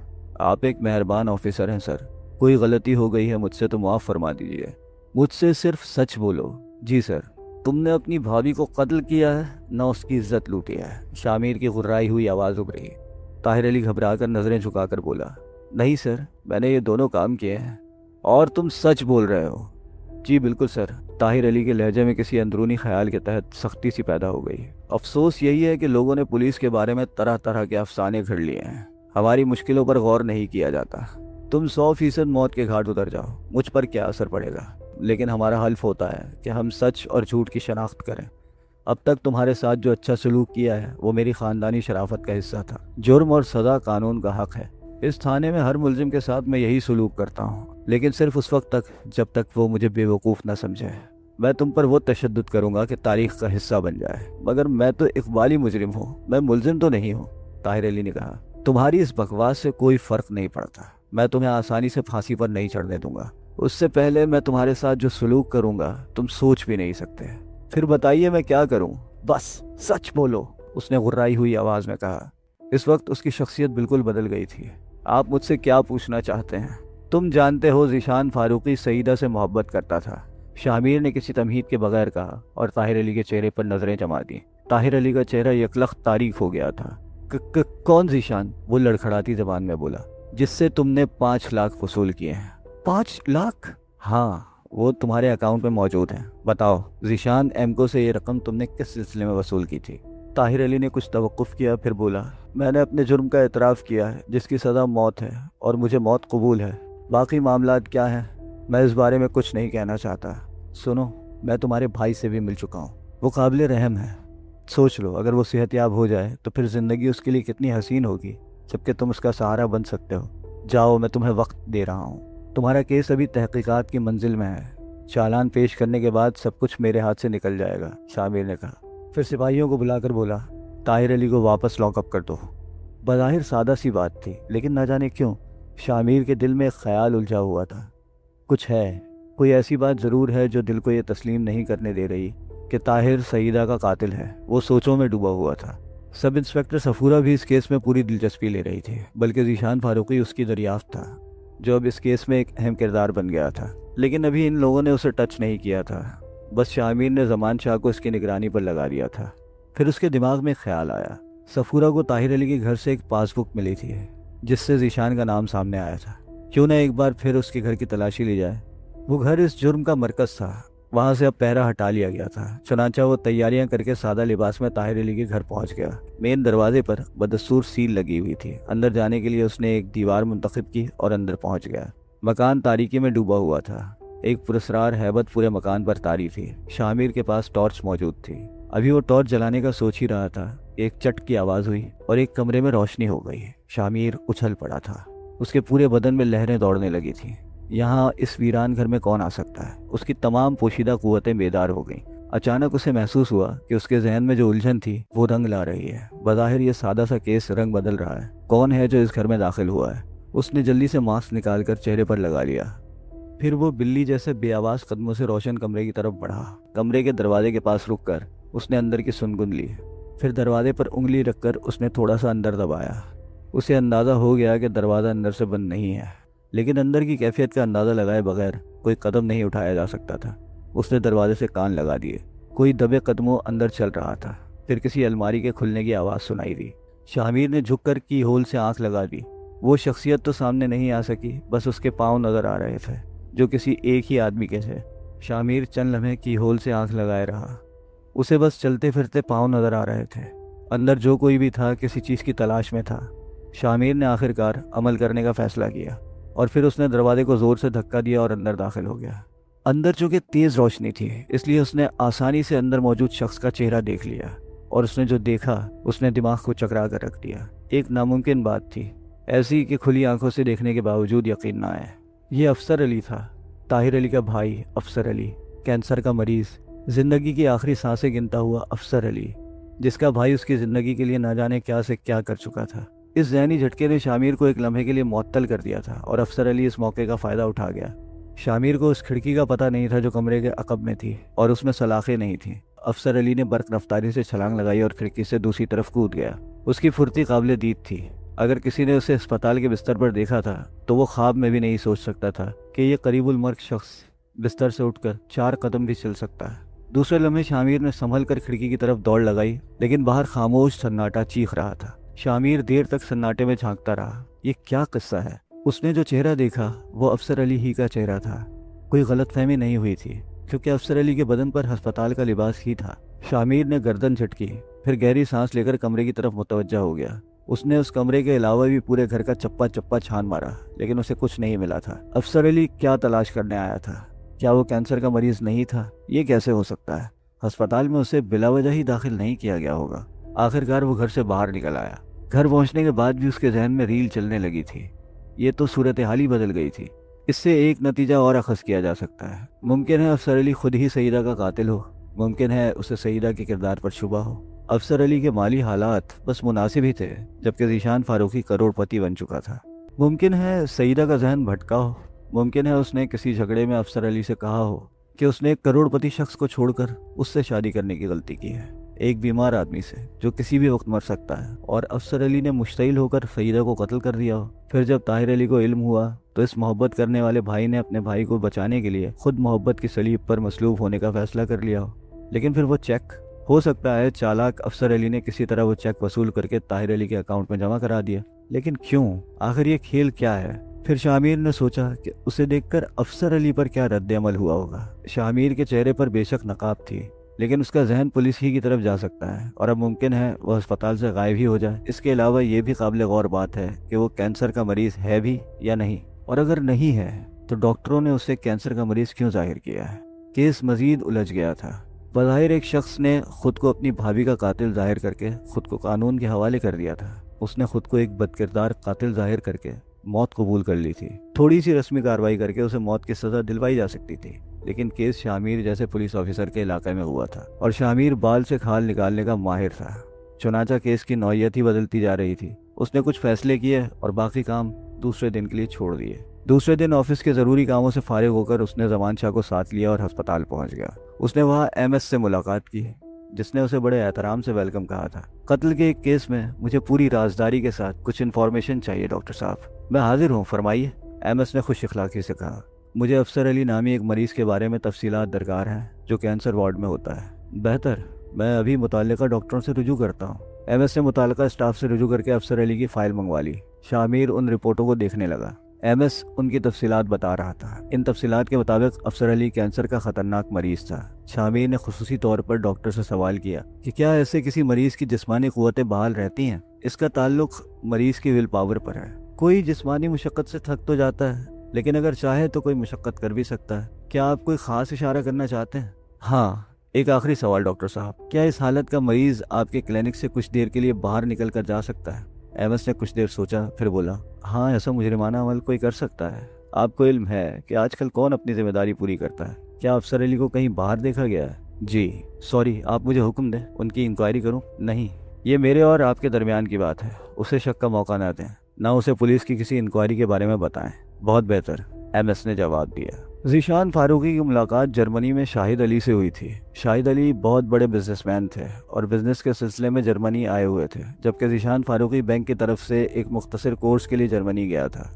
आप एक मेहरबान ऑफिसर हैं सर। कोई गलती हो गई है मुझसे तो माफ़ फरमा दीजिए। मुझसे सिर्फ सच बोलो। जी सर। तुमने अपनी भाभी को कत्ल किया है, न उसकी इज्जत लूटी है। शामिर की गुर्राई हुई आवाज़ उभरी। ताहिर अली घबराकर नज़रें झुकाकर बोला, नहीं सर, मैंने ये दोनों काम किए हैं। और तुम सच बोल रहे हो? जी बिल्कुल सर। ताहिर अली के लहजे में किसी अंदरूनी ख्याल के तहत सख्ती सी पैदा हो गई। अफसोस यही है कि लोगों ने पुलिस के बारे में तरह तरह के अफसाने घड़ लिए हैं। हमारी मुश्किलों पर गौर नहीं किया जाता। तुम 100% मौत के घाट उतर जाओ, मुझ पर क्या असर पड़ेगा? लेकिन हमारा हल्फ होता है कि हम सच और झूठ की शनाख्त करें। अब तक तुम्हारे साथ जो अच्छा सलूक किया है वो मेरी ख़ानदानी शराफत का हिस्सा था। जुर्म और सज़ा कानून का हक है। इस थाने में हर मुलजिम के साथ मैं यही सलूक करता हूँ, लेकिन सिर्फ उस वक्त तक जब तक वो मुझे बेवकूफ़ न समझे। मैं तुम पर वो तशद्दुद करूँगा कि तारीख का हिस्सा बन जाए। मगर मैं तो इकबाली मुजरिम हूँ, मैं मुलजिम तो नहीं हूँ। ताहिर अली ने कहा, तुम्हारी इस बकवास से कोई फ़र्क नहीं पड़ता। मैं तुम्हें आसानी से फांसी पर नहीं चढ़ने दूंगा। उससे पहले मैं तुम्हारे साथ जो सलूक करूँगा तुम सोच भी नहीं सकते। फिर बताइए मैं क्या करूँ? बस सच बोलो, उसने गुर्राई हुई आवाज़ में कहा। इस वक्त उसकी शख्सियत बिल्कुल बदल गई थी। आप मुझसे क्या पूछना चाहते हैं? तुम जानते हो ज़ीशान फारूकी सईदा से मोहब्बत करता था। शामिर ने किसी तमहीद के बगैर कहा और ताहिर अली के चेहरे पर नज़रें जमा दी। ताहिर अली का चेहरा यकलख्त तारीख हो गया था। कौन ज़ीशान? वो लड़खड़ाती ज़बान में बोला। जिससे तुमने 5 लाख वसूल किए हैं। 5 लाख? हाँ, वो तुम्हारे अकाउंट में मौजूद है। बताओ ज़ीशान एमको से ये रकम तुमने किस सिलसिले में वसूल की थी? ताहिर अली ने कुछ तवक्कुफ़ किया, फिर बोला, मैंने अपने जुर्म का एतराफ़ किया है, जिसकी सज़ा मौत है, और मुझे मौत कबूल है। बाकी मामलात क्या हैं मैं इस बारे में कुछ नहीं कहना चाहता। सुनो, मैं तुम्हारे भाई से भी मिल चुका हूँ। वो काबिल रहम है। सोच लो, अगर वो सेहतयाब हो जाए तो फिर ज़िंदगी उसके लिए कितनी हसीन होगी, जबकि तुम उसका सहारा बन सकते हो। जाओ, मैं तुम्हें वक्त दे रहा हूँ। तुम्हारा केस अभी तहकीकात की मंजिल में है। चालान पेश करने के बाद सब कुछ मेरे हाथ से निकल जाएगा, शामिर ने कहा। फिर सिपाहियों को बुलाकर बोला, ताहिर अली को वापस लॉकअप कर दो। बज़ाहिर सादा सी बात थी, लेकिन न जाने क्यों शामिर के दिल में एक ख्याल उलझा हुआ था। कुछ है, कोई ऐसी बात ज़रूर है जो दिल को ये तस्लीम नहीं करने दे रही कि ताहिर सईदा का कातिल है। वो सोचों में डूबा हुआ था। सब इंस्पेक्टर सफूरा भी इस केस में पूरी दिलचस्पी ले रही थी, बल्कि ज़ीशान फारूकी उसकी दरियाफ्त था, जो अब इस केस में एक अहम किरदार बन गया था। लेकिन अभी इन लोगों ने उसे टच नहीं किया था। बस शामिर ने ज़मान शाह को इसकी निगरानी पर लगा दिया था। फिर उसके दिमाग में ख्याल आया, सफूरा को ताहिर अली के घर से एक पासबुक मिली थी जिससे ज़ीशान का नाम सामने आया था। क्यों ना एक बार फिर उसके घर की तलाशी ली जाए। वो घर इस जुर्म का मरकज़ था। वहाँ से अब पहरा हटा लिया गया था। चुनांचा वो तैयारियां करके सादा लिबास में ताहिर अली के घर पहुँच गया। मेन दरवाजे पर बदस्तूर सील लगी हुई थी। अंदर जाने के लिए उसने एक दीवार मुंतखब की और अंदर पहुँच गया। मकान तारीकी में डूबा हुआ था। एक पुरस्कार हैबत पूरे मकान पर तारी थी। शामिर के पास टॉर्च मौजूद थी। अभी वो टॉर्च जलाने का सोच ही रहा था, एक चट की आवाज़ हुई और एक कमरे में रोशनी हो गई। शामिर उछल पड़ा था। उसके पूरे बदन में लहरें दौड़ने लगी थी। यहाँ इस वीरान घर में कौन आ सकता है? उसकी तमाम पोशीदा कुव्वतें बेदार हो गईं। अचानक उसे महसूस हुआ कि उसके जहन में जो उलझन थी वो रंग ला रही है। बज़ाहिर ये सादा सा केस रंग बदल रहा है। कौन है जो इस घर में दाखिल हुआ है? उसने जल्दी से मास्क निकालकर चेहरे पर लगा लिया। फिर वो बिल्ली जैसे बेआवाज़ कदमों से रोशन कमरे की तरफ बढ़ा। कमरे के दरवाजे के पास रुककर उसने अंदर की सुनगुन ली। फिर दरवाजे पर उंगली रखकर उसने थोड़ा सा अंदर दबाया। उसे अंदाज़ा हो गया कि दरवाज़ा अंदर से बंद नहीं है, लेकिन अंदर की कैफियत का अंदाज़ा लगाए बगैर कोई कदम नहीं उठाया जा सकता था। उसने दरवाजे से कान लगा दिए। कोई दबे कदमों अंदर चल रहा था। फिर किसी अलमारी के खुलने की आवाज़ सुनाई दी। शामिर ने झुककर की होल से आंख लगा दी। वो शख्सियत तो सामने नहीं आ सकी, बस उसके पाँव नज़र आ रहे थे जो किसी एक ही आदमी के थे। शामिर चंद लम्हे की होल से आंख लगाए रहा। उसे बस चलते फिरते पाँव नजर आ रहे थे। अंदर जो कोई भी था किसी चीज़ की तलाश में था। शामिर ने आखिरकार अमल करने का फैसला किया और फिर उसने दरवाजे को ज़ोर से धक्का दिया और अंदर दाखिल हो गया। अंदर चूंकि तेज़ रोशनी थी इसलिए उसने आसानी से अंदर मौजूद शख्स का चेहरा देख लिया और उसने जो देखा उसने दिमाग को चकरा कर रख दिया। एक नामुमकिन बात थी, ऐसी कि खुली आंखों से देखने के बावजूद यकीन ना आए। ये अफसर अली था, ताहिर अली का भाई अफसर अली, कैंसर का मरीज़, ज़िंदगी की आखिरी सांसें गिनता हुआ अफसर अली, जिसका भाई उसकी ज़िंदगी के लिए ना जाने क्या से क्या कर चुका था। इस ज़हनी झटके ने शामिर को एक लम्हे के लिए मुअत्तल कर दिया था और अफसर अली इस मौके का फ़ायदा उठा गया। शामिर को उस खिड़की का पता नहीं था जो कमरे के अकब में थी और उसमें सलाखें नहीं थीं। अफसर अली ने बर्क रफ्तारी से छलांग लगाई और खिड़की से दूसरी तरफ कूद गया। उसकी फुर्ती काबिल दीद थी। अगर किसी ने उसे अस्पताल के बिस्तर पर देखा था तो वो ख्वाब में भी नहीं सोच सकता था कि ये करीबुल मर्ग शख्स बिस्तर से उठकर 4 कदम भी चल सकता है। दूसरे लम्हे शामिर ने संभल कर खिड़की की तरफ दौड़ लगाई, लेकिन बाहर खामोश सन्नाटा चीख रहा था। शामिर देर तक सन्नाटे में झांकता रहा। ये क्या किस्सा है? उसने जो चेहरा देखा वो अफसर अली ही का चेहरा था। कोई गलतफहमी नहीं हुई थी क्योंकि अफसर अली के बदन पर अस्पताल का लिबास ही था। शामिर ने गर्दन झटकी, फिर गहरी सांस लेकर कमरे की तरफ मुतवज्जा हो गया। उसने उस कमरे के अलावा भी पूरे घर का चप्पा चप्पा छान मारा, लेकिन उसे कुछ नहीं मिला था। अफसर अली क्या तलाश करने आया था? क्या वो कैंसर का मरीज नहीं था? ये कैसे हो सकता है? अस्पताल में उसे बिलावजह ही दाखिल नहीं किया गया होगा। आखिरकार वो घर से बाहर निकल आया। घर पहुंचने के बाद भी उसके जहन में रील चलने लगी थी। ये तो सूरत हाल ही बदल गई थी। इससे एक नतीजा और अखज़ किया जा सकता है। मुमकिन है अफसर अली खुद ही सईदा का कातिल हो। मुमकिन है उसे सईदा के किरदार पर शुबा हो। अफसर अली के माली हालात बस मुनासिब ही थे जबकि ज़ीशान फारूकी करोड़पति बन चुका था। मुमकिन है सईदा का जहन भटका हो। मुमकिन है उसने किसी झगड़े में अफसर अली से कहा हो कि उसने एक करोड़पति शख्स को छोड़कर उससे शादी करने की गलती की है, एक बीमार आदमी से जो किसी भी वक्त मर सकता है, और अफसर अली ने मुश्तइल होकर सईदा को कत्ल कर दिया हो। फिर जब ताहिर अली को इल्म हुआ तो इस मोहब्बत करने वाले भाई ने अपने भाई को बचाने के लिए खुद मोहब्बत की सलीब पर मसलूब होने का फैसला कर लिया हो। लेकिन फिर वो चेक, हो सकता है चालाक अफसर अली ने किसी तरह वो चेक वसूल करके ताहिर अली के अकाउंट में जमा करा दिया। लेकिन क्यों? आखिर ये खेल क्या है? फिर शामिर ने सोचा कि उसे देखकर अफसर अली पर क्या रद्द अमल हुआ होगा। शामिर के चेहरे पर बेशक नकाब थी, लेकिन उसका जहन पुलिस ही की तरफ जा सकता है और अब मुमकिन है वह अस्पताल से गायब ही हो जाए। इसके अलावा ये भी काबिल गौर बात है कि वो कैंसर का मरीज है भी या नहीं, और अगर नहीं है तो डॉक्टरों ने उसे कैंसर का मरीज क्यों जाहिर किया है? केस मजीद उलझ गया था। बज़ाहिर एक शख्स ने खुद को अपनी भाभी का कातिल जाहिर करके खुद को कानून के हवाले कर दिया था। उसने खुद को एक बदकिरदार कातिल जाहिर करके मौत कबूल कर ली थी। थोड़ी सी रस्मी कार्रवाई करके उसे मौत की सज़ा दिलवाई जा सकती थी, लेकिन केस शामिर जैसे पुलिस ऑफिसर के इलाके में हुआ था और शामिर बाल से खाल निकालने का माहिर था। चुनाचा केस की नौयत ही बदलती जा रही थी। उसने कुछ फैसले किए और बाकी काम दूसरे दिन के लिए छोड़ दिए। दूसरे दिन ऑफिस के ज़रूरी कामों से फारिग होकर उसने ज़मान शाह को साथ लिया और अस्पताल पहुंच गया। उसने वहाँ MS से मुलाकात की, जिसने उसे बड़े एहतराम से वेलकम कहा था। कत्ल के एक केस में मुझे पूरी राजदारी के साथ कुछ इन्फॉर्मेशन चाहिए डॉक्टर साहब। मैं हाजिर हूँ, फरमाइए, MS ने खुश इखलाकी से कहा। मुझे अफसर अली नामी एक मरीज़ के बारे में तफसीलात दरकार हैं जो कैंसर वार्ड में होता है। बेहतर, मैं अभी मुताल्लिका डॉक्टरों से रुजू करता हूँ। MS ने मुताल्लिका स्टाफ से रुजू करके अफसर अली की फ़ाइल मंगवा ली। शामिर उन रिपोर्टों को देखने लगा। MS उनकी तफसीलात बता रहा था। इन तफसीलात के मुताबिक अफसर अली कैंसर का ख़तरनाक मरीज़ था। शामिर ने खुसूसी तौर पर डॉक्टर से सवाल किया कि क्या ऐसे किसी मरीज़ की जिस्मानी क़ुव्वतें बहाल रहती हैं? इसका ताल्लुक मरीज़ की विल पावर पर है। कोई जिस्मानी मुशक्क़त से थक तो जाता है, लेकिन अगर चाहे तो कोई मुशक्क़त कर भी सकता है। क्या आप कोई ख़ास इशारा करना चाहते हैं? हाँ, एक आखिरी सवाल डॉक्टर साहब, क्या इस हालत का मरीज़ आपके क्लिनिक से कुछ देर के लिए बाहर निकल कर जा सकता है? MS ने कुछ देर सोचा, फिर बोला, हाँ, ऐसा मुजरिमाना अमल कोई कर सकता है। आपको इल्म है कि आजकल कौन अपनी जिम्मेदारी पूरी करता है? क्या अफसर अली को कहीं बाहर देखा गया है? जी, सॉरी, आप मुझे हुक्म दें, उनकी इंक्वायरी करूं? नहीं, ये मेरे और आपके दरमियान की बात है। उसे शक का मौका ना दें, ना उसे पुलिस की किसी इंक्वायरी के बारे में बताएं। बहुत बेहतर, MS ने जवाब दिया। ज़ीशान फारूकी की मुलाकात जर्मनी में शाहिद अली से हुई थी। शाहिद अली बहुत बड़े बिजनेसमैन थे और बिजनेस के सिलसिले में जर्मनी आए हुए थे, जबकि ज़ीशान फारूकी बैंक की तरफ से एक मुख्तसर कोर्स के लिए जर्मनी गया था।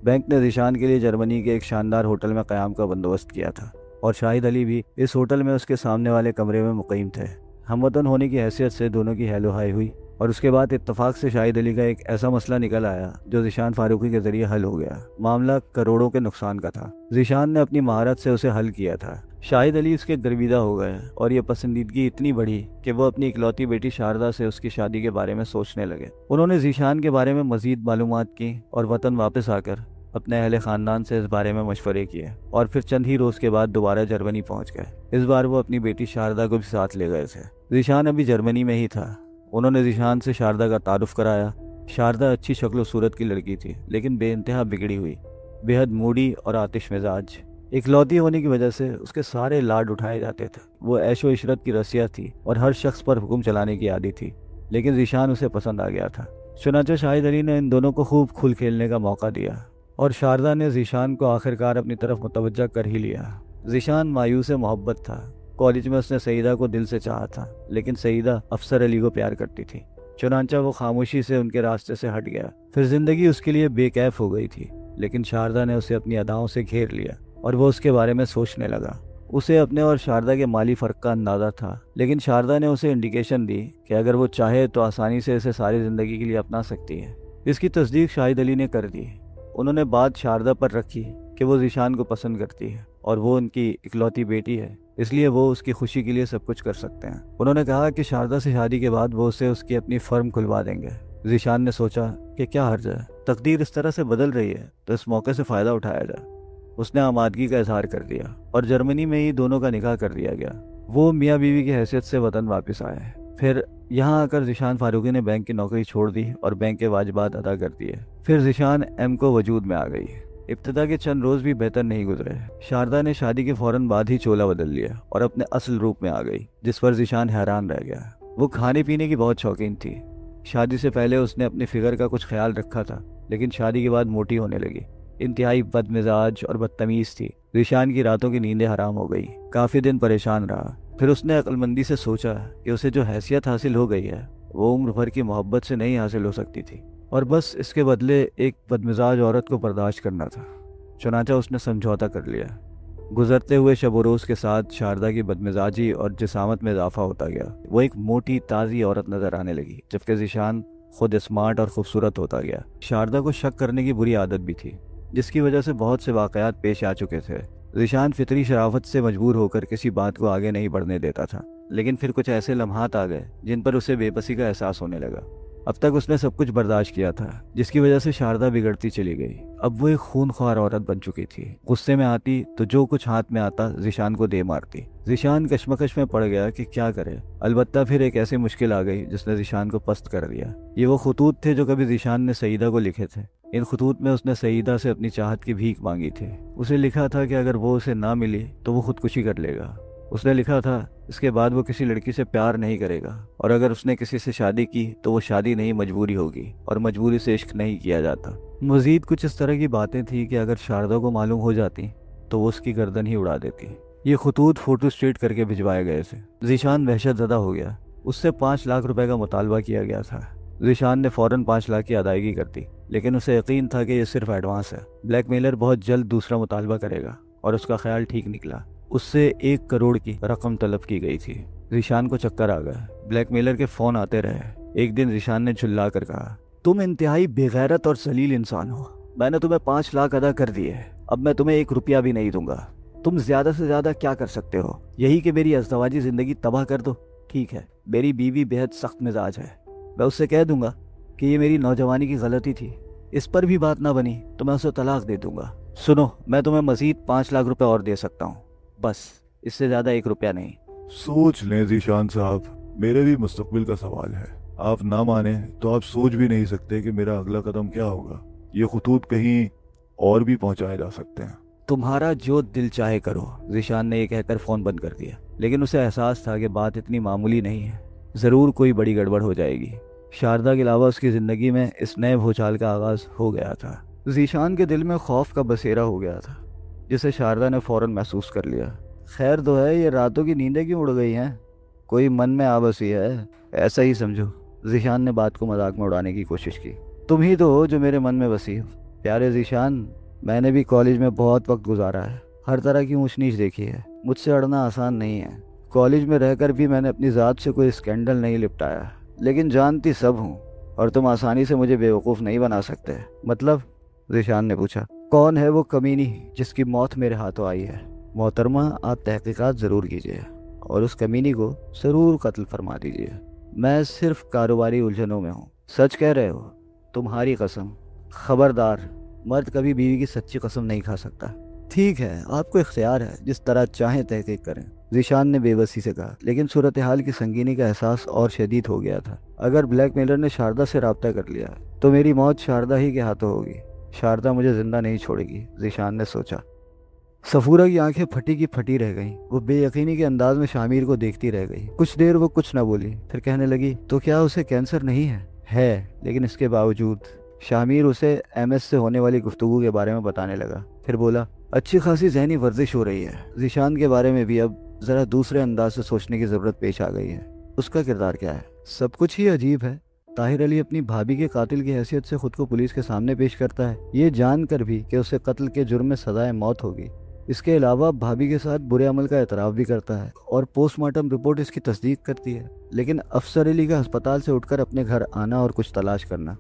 बैंक ने ज़ीशान के लिए जर्मनी के एक शानदार होटल में क़याम का बंदोबस्त किया था और शाहिद अली भी इस होटल में उसके सामने वाले कमरे में मुक़ीम थे। हमवतन होने की हैसियत से दोनों की हेलो हाय हुई और उसके बाद इत्तफाक से शाहिद अली का एक ऐसा मसला निकल आया जो ज़ीशान फारूकी के ज़रिए हल हो गया। मामला करोड़ों के नुकसान का था। ज़ीशान ने अपनी महारत से उसे हल किया था। शाहिद अली इसके गर्विदा हो गए और ये पसंदीदगी इतनी बढ़ी कि वो अपनी इकलौती बेटी शारदा से उसकी शादी के बारे में सोचने लगे। उन्होंने ज़ीशान के बारे में मज़ीद मालूमात की और वतन वापस आकर अपने अहले ख़ानदान से इस बारे में मशवरे किए और फिर चंद ही रोज़ के बाद दोबारा जर्मनी पहुंच गए। इस बार वो अपनी बेटी शारदा को भी साथ ले गए थे। ज़ीशान अभी जर्मनी में ही था। उन्होंने ज़ीशान से शारदा का तारुफ कराया। शारदा अच्छी शक्ल सूरत की लड़की थी, लेकिन बेइंतहा बिगड़ी हुई, बेहद मूडी और आतिश मिजाज। इकलौती होने की वजह से उसके सारे लाड उठाए जाते थे। वो ऐशो इशरत की रसिया थी और हर शख्स पर हुक्म चलाने की आदी थी, लेकिन ज़ीशान उसे पसंद आ गया था। चुनांचे शाहिद अली ने इन दोनों को खूब खुल खेलने का मौका दिया और शारदा ने ज़ीशान को आखिरकार अपनी तरफ मुतवज्जा कर ही लिया। ज़ीशान मायूस मोहब्बत था। कॉलेज में उसने सईदा को दिल से चाहा था, लेकिन सईदा अफसर अली को प्यार करती थी। चुनांचा वो खामोशी से उनके रास्ते से हट गया। फिर जिंदगी उसके लिए बेकैफ हो गई थी, लेकिन शारदा ने उसे अपनी अदाओं से घेर लिया और वो उसके बारे में सोचने लगा। उसे अपने और शारदा के माली फ़र्क का अंदाज़ा था, लेकिन शारदा ने उसे इंडिकेशन दी कि अगर वो चाहे तो आसानी से इसे सारी ज़िंदगी के लिए अपना सकती है। इसकी तस्दीक शाहिद अली ने कर दी। उन्होंने बात शारदा पर रखी कि वो ज़ीशान को पसंद करती है और वो उनकी इकलौती बेटी है, इसलिए वो उसकी खुशी के लिए सब कुछ कर सकते हैं। उन्होंने कहा कि शारदा से शादी के बाद वो उसे उसकी अपनी फर्म खुलवा देंगे। ज़ीशान ने सोचा कि क्या हर्ज है, तकदीर इस तरह से बदल रही है तो इस मौके से फ़ायदा उठाया जाए। उसने आमादगी का इजहार कर दिया और जर्मनी में ही दोनों का निकाह कर दिया गया। वो मियाँ बीवी की हैसियत से वतन वापस आए। फिर यहाँ आकर ज़ीशान फारूकी ने बैंक की नौकरी छोड़ दी और बैंक के वाजिबात अदा कर दिए। फिर ज़ीशान एम को वजूद में आ गई। इब्तिदा के चंद रोज़ भी बेहतर नहीं गुजरे। शारदा ने शादी के फौरन बाद ही चोला बदल लिया और अपने असल रूप में आ गई, जिस पर ज़ीशान हैरान रह गया। वो खाने पीने की बहुत शौकीन थी। शादी से पहले उसने अपने फिगर का कुछ ख्याल रखा था, लेकिन शादी के बाद मोटी होने लगी। इंतहाई बदमिजाज और बदतमीज़ थी। ज़ीशान की रातों की नींदें हराम हो गई। काफ़ी दिन परेशान रहा। फिर उसने अक्लमंदी से सोचा कि उसे जो हैसियत हासिल हो गई है वो उम्र भर की मोहब्बत से नहीं हासिल हो सकती थी और बस इसके बदले एक बदमिजाज औरत को बर्दाश्त करना था। चुनांचा उसने समझौता कर लिया। गुजरते हुए शब व रोज़ के साथ शारदा की बदमिजाजी और जिसामत में इजाफा होता गया। वो एक मोटी ताज़ी औरत नज़र आने लगी, जबकि ज़ीशान खुद स्मार्ट और खूबसूरत होता गया। शारदा को शक करने की बुरी आदत भी थी, जिसकी वजह से बहुत से वाक़यात पेश आ चुके थे। ज़ीशान फितरी शराफत से मजबूर होकर किसी बात को आगे नहीं बढ़ने देता था, लेकिन फिर कुछ ऐसे लम्हात आ गए जिन पर उसे बेबसी का एहसास होने लगा। अब तक उसने सब कुछ बर्दाश्त किया था, जिसकी वजह से शारदा बिगड़ती चली गई। अब वो एक खूनख्वार औरत बन चुकी थी। गुस्से में आती तो जो कुछ हाथ में आता ज़ीशान को दे मारती। ज़ीशान कश्मकश में पड़ गया कि क्या करे। अलबत्ता फिर एक ऐसी मुश्किल आ गई जिसने ज़ीशान को पस्त कर दिया। ये वो खतूत थे जो कभी ज़ीशान ने सईदा को लिखे थे। इन खतूत में उसने सईदा से अपनी चाहत की भीख मांगी थी। उसे लिखा था कि अगर वो उसे ना मिली तो वो खुदकुशी कर लेगा। उसने लिखा था इसके बाद वो किसी लड़की से प्यार नहीं करेगा और अगर उसने किसी से शादी की तो वो शादी नहीं मजबूरी होगी और मजबूरी से इश्क नहीं किया जाता। मजीद कुछ इस तरह की बातें थी कि अगर शारदा को मालूम हो जाती तो वो उसकी गर्दन ही उड़ा देती। ये खतूत फोटो स्टेट करके भिजवाए गए थे। ज़ीशान वहशत ज़दा हो गया। उससे 5 लाख रुपए का मुतालबा किया गया था। ज़ीशान ने फ़ौरन 5 लाख की अदायगी कर दी, लेकिन उसे यकीन था कि ये सिर्फ एडवांस है। ब्लैकमेलर बहुत जल्द दूसरा मुतालबा करेगा और उसका ख्याल ठीक निकला। उससे 1 करोड़ की रकम तलब की गई थी। ज़ीशान को चक्कर आ गया। ब्लैकमेलर के फ़ोन आते रहे। एक दिन ज़ीशान ने चिल्ला कर कहा, तुम इंतहाई बेगैरत और जलील इंसान हो। मैंने तुम्हें 5 लाख अदा कर दिए, अब मैं तुम्हें 1 रुपया भी नहीं दूंगा। तुम ज़्यादा से ज़्यादा क्या कर सकते हो? यही कि मेरी अज़दवाजी ज़िंदगी तबाह कर दो। ठीक है, मेरी बीवी बेहद सख्त मिजाज है, मैं उससे कह दूंगा कि ये मेरी नौजवानी की गलती थी। इस पर भी बात ना बनी तो मैं उसे तलाक दे दूंगा। सुनो, मैं तुम्हें मजीद 5 लाख रुपए और दे सकता हूँ, बस इससे ज्यादा 1 रुपया नहीं। सोच लें ज़ीशान साहब, मेरे भी मुस्तकबिल का सवाल है। आप ना माने तो आप सोच भी नहीं सकते कि मेरा अगला कदम क्या होगा। ये खतूत कहीं और भी पहुंचाए जा सकते हैं। तुम्हारा जो दिल चाहे करो। ज़ीशान ने ये कहकर फ़ोन बंद कर दिया, लेकिन उसे एहसास था कि बात इतनी मामूली नहीं है, ज़रूर कोई बड़ी गड़बड़ हो जाएगी। शारदा के अलावा उसकी ज़िंदगी में इस नए भूचाल का आगाज़ हो गया था। ज़ीशान के दिल में खौफ का बसेरा हो गया था, जिसे शारदा ने फ़ौरन महसूस कर लिया। खैर तो है, ये रातों की नींदें क्यों उड़ गई हैं? कोई मन में आबसी है, ऐसा ही समझो। ज़ीशान ने बात को मजाक में उड़ाने की कोशिश की। तुम ही तो हो जो मेरे मन में बसी हो। प्यारे ज़ीशान, मैंने भी कॉलेज में बहुत वक्त गुजारा है, हर तरह की ऊंच नीच देखी है। मुझसे अड़ना आसान नहीं है। कॉलेज में रहकर भी मैंने अपनी ज़ात से कोई स्कैंडल नहीं लिपटाया, लेकिन जानती सब हूँ और तुम आसानी से मुझे बेवकूफ़ नहीं बना सकते। मतलब? ज़ीशान ने पूछा। कौन है वो कमीनी जिसकी मौत मेरे हाथों आई है? मोहतरमा, आप तहकीकात ज़रूर कीजिए और उस कमीनी को ज़रूर कत्ल फरमा दीजिए। मैं सिर्फ कारोबारी उलझनों में हूँ। सच कह रहे हो? तुम्हारी कसम। खबरदार, मर्द कभी बीवी की सच्ची कसम नहीं खा सकता। ठीक है, आपको इख्तियार है, जिस तरह चाहें तहकीक करें, ज़ीशान ने बेबसी से कहा। लेकिन सूरत हाल की संगीनी का एहसास और शदीद हो गया था। अगर ब्लैकमेलर ने शारदा से रब्ता कर लिया तो मेरी मौत शारदा ही के हाथों होगी। शारदा मुझे जिंदा नहीं छोड़ेगी, ज़ीशान ने सोचा। सफूरा की आंखें फटी की फटी रह गईं। वो बेयकीनी के अंदाज में शामिर को देखती रह गई। कुछ देर वो कुछ न बोली, फिर कहने लगी, तो क्या उसे कैंसर नहीं है, लेकिन इसके बावजूद। शामिर उसे एमएस से होने वाली गुफ्तगू के बारे में बताने लगा। फिर बोला, अच्छी खासी जहनी वर्जिश हो रही है। ज़ीशान के बारे में भी अब ज़रा दूसरे अंदाज से सोचने की ज़रूरत पेश आ गई है। उसका किरदार क्या है? सब कुछ ही अजीब है। ताहिर अली अपनी भाभी के कातिल की हैसियत से खुद को पुलिस के सामने पेश करता है, ये जानकर भी कि उसे कत्ल के जुर्म में सजाए मौत होगी। इसके अलावा भाभी के साथ बुरे अमल का एतराफ़ भी करता है और पोस्टमार्टम रिपोर्ट इसकी तस्दीक करती है। लेकिन अफसर अली का अस्पताल से उठकर अपने घर आना और कुछ तलाश करना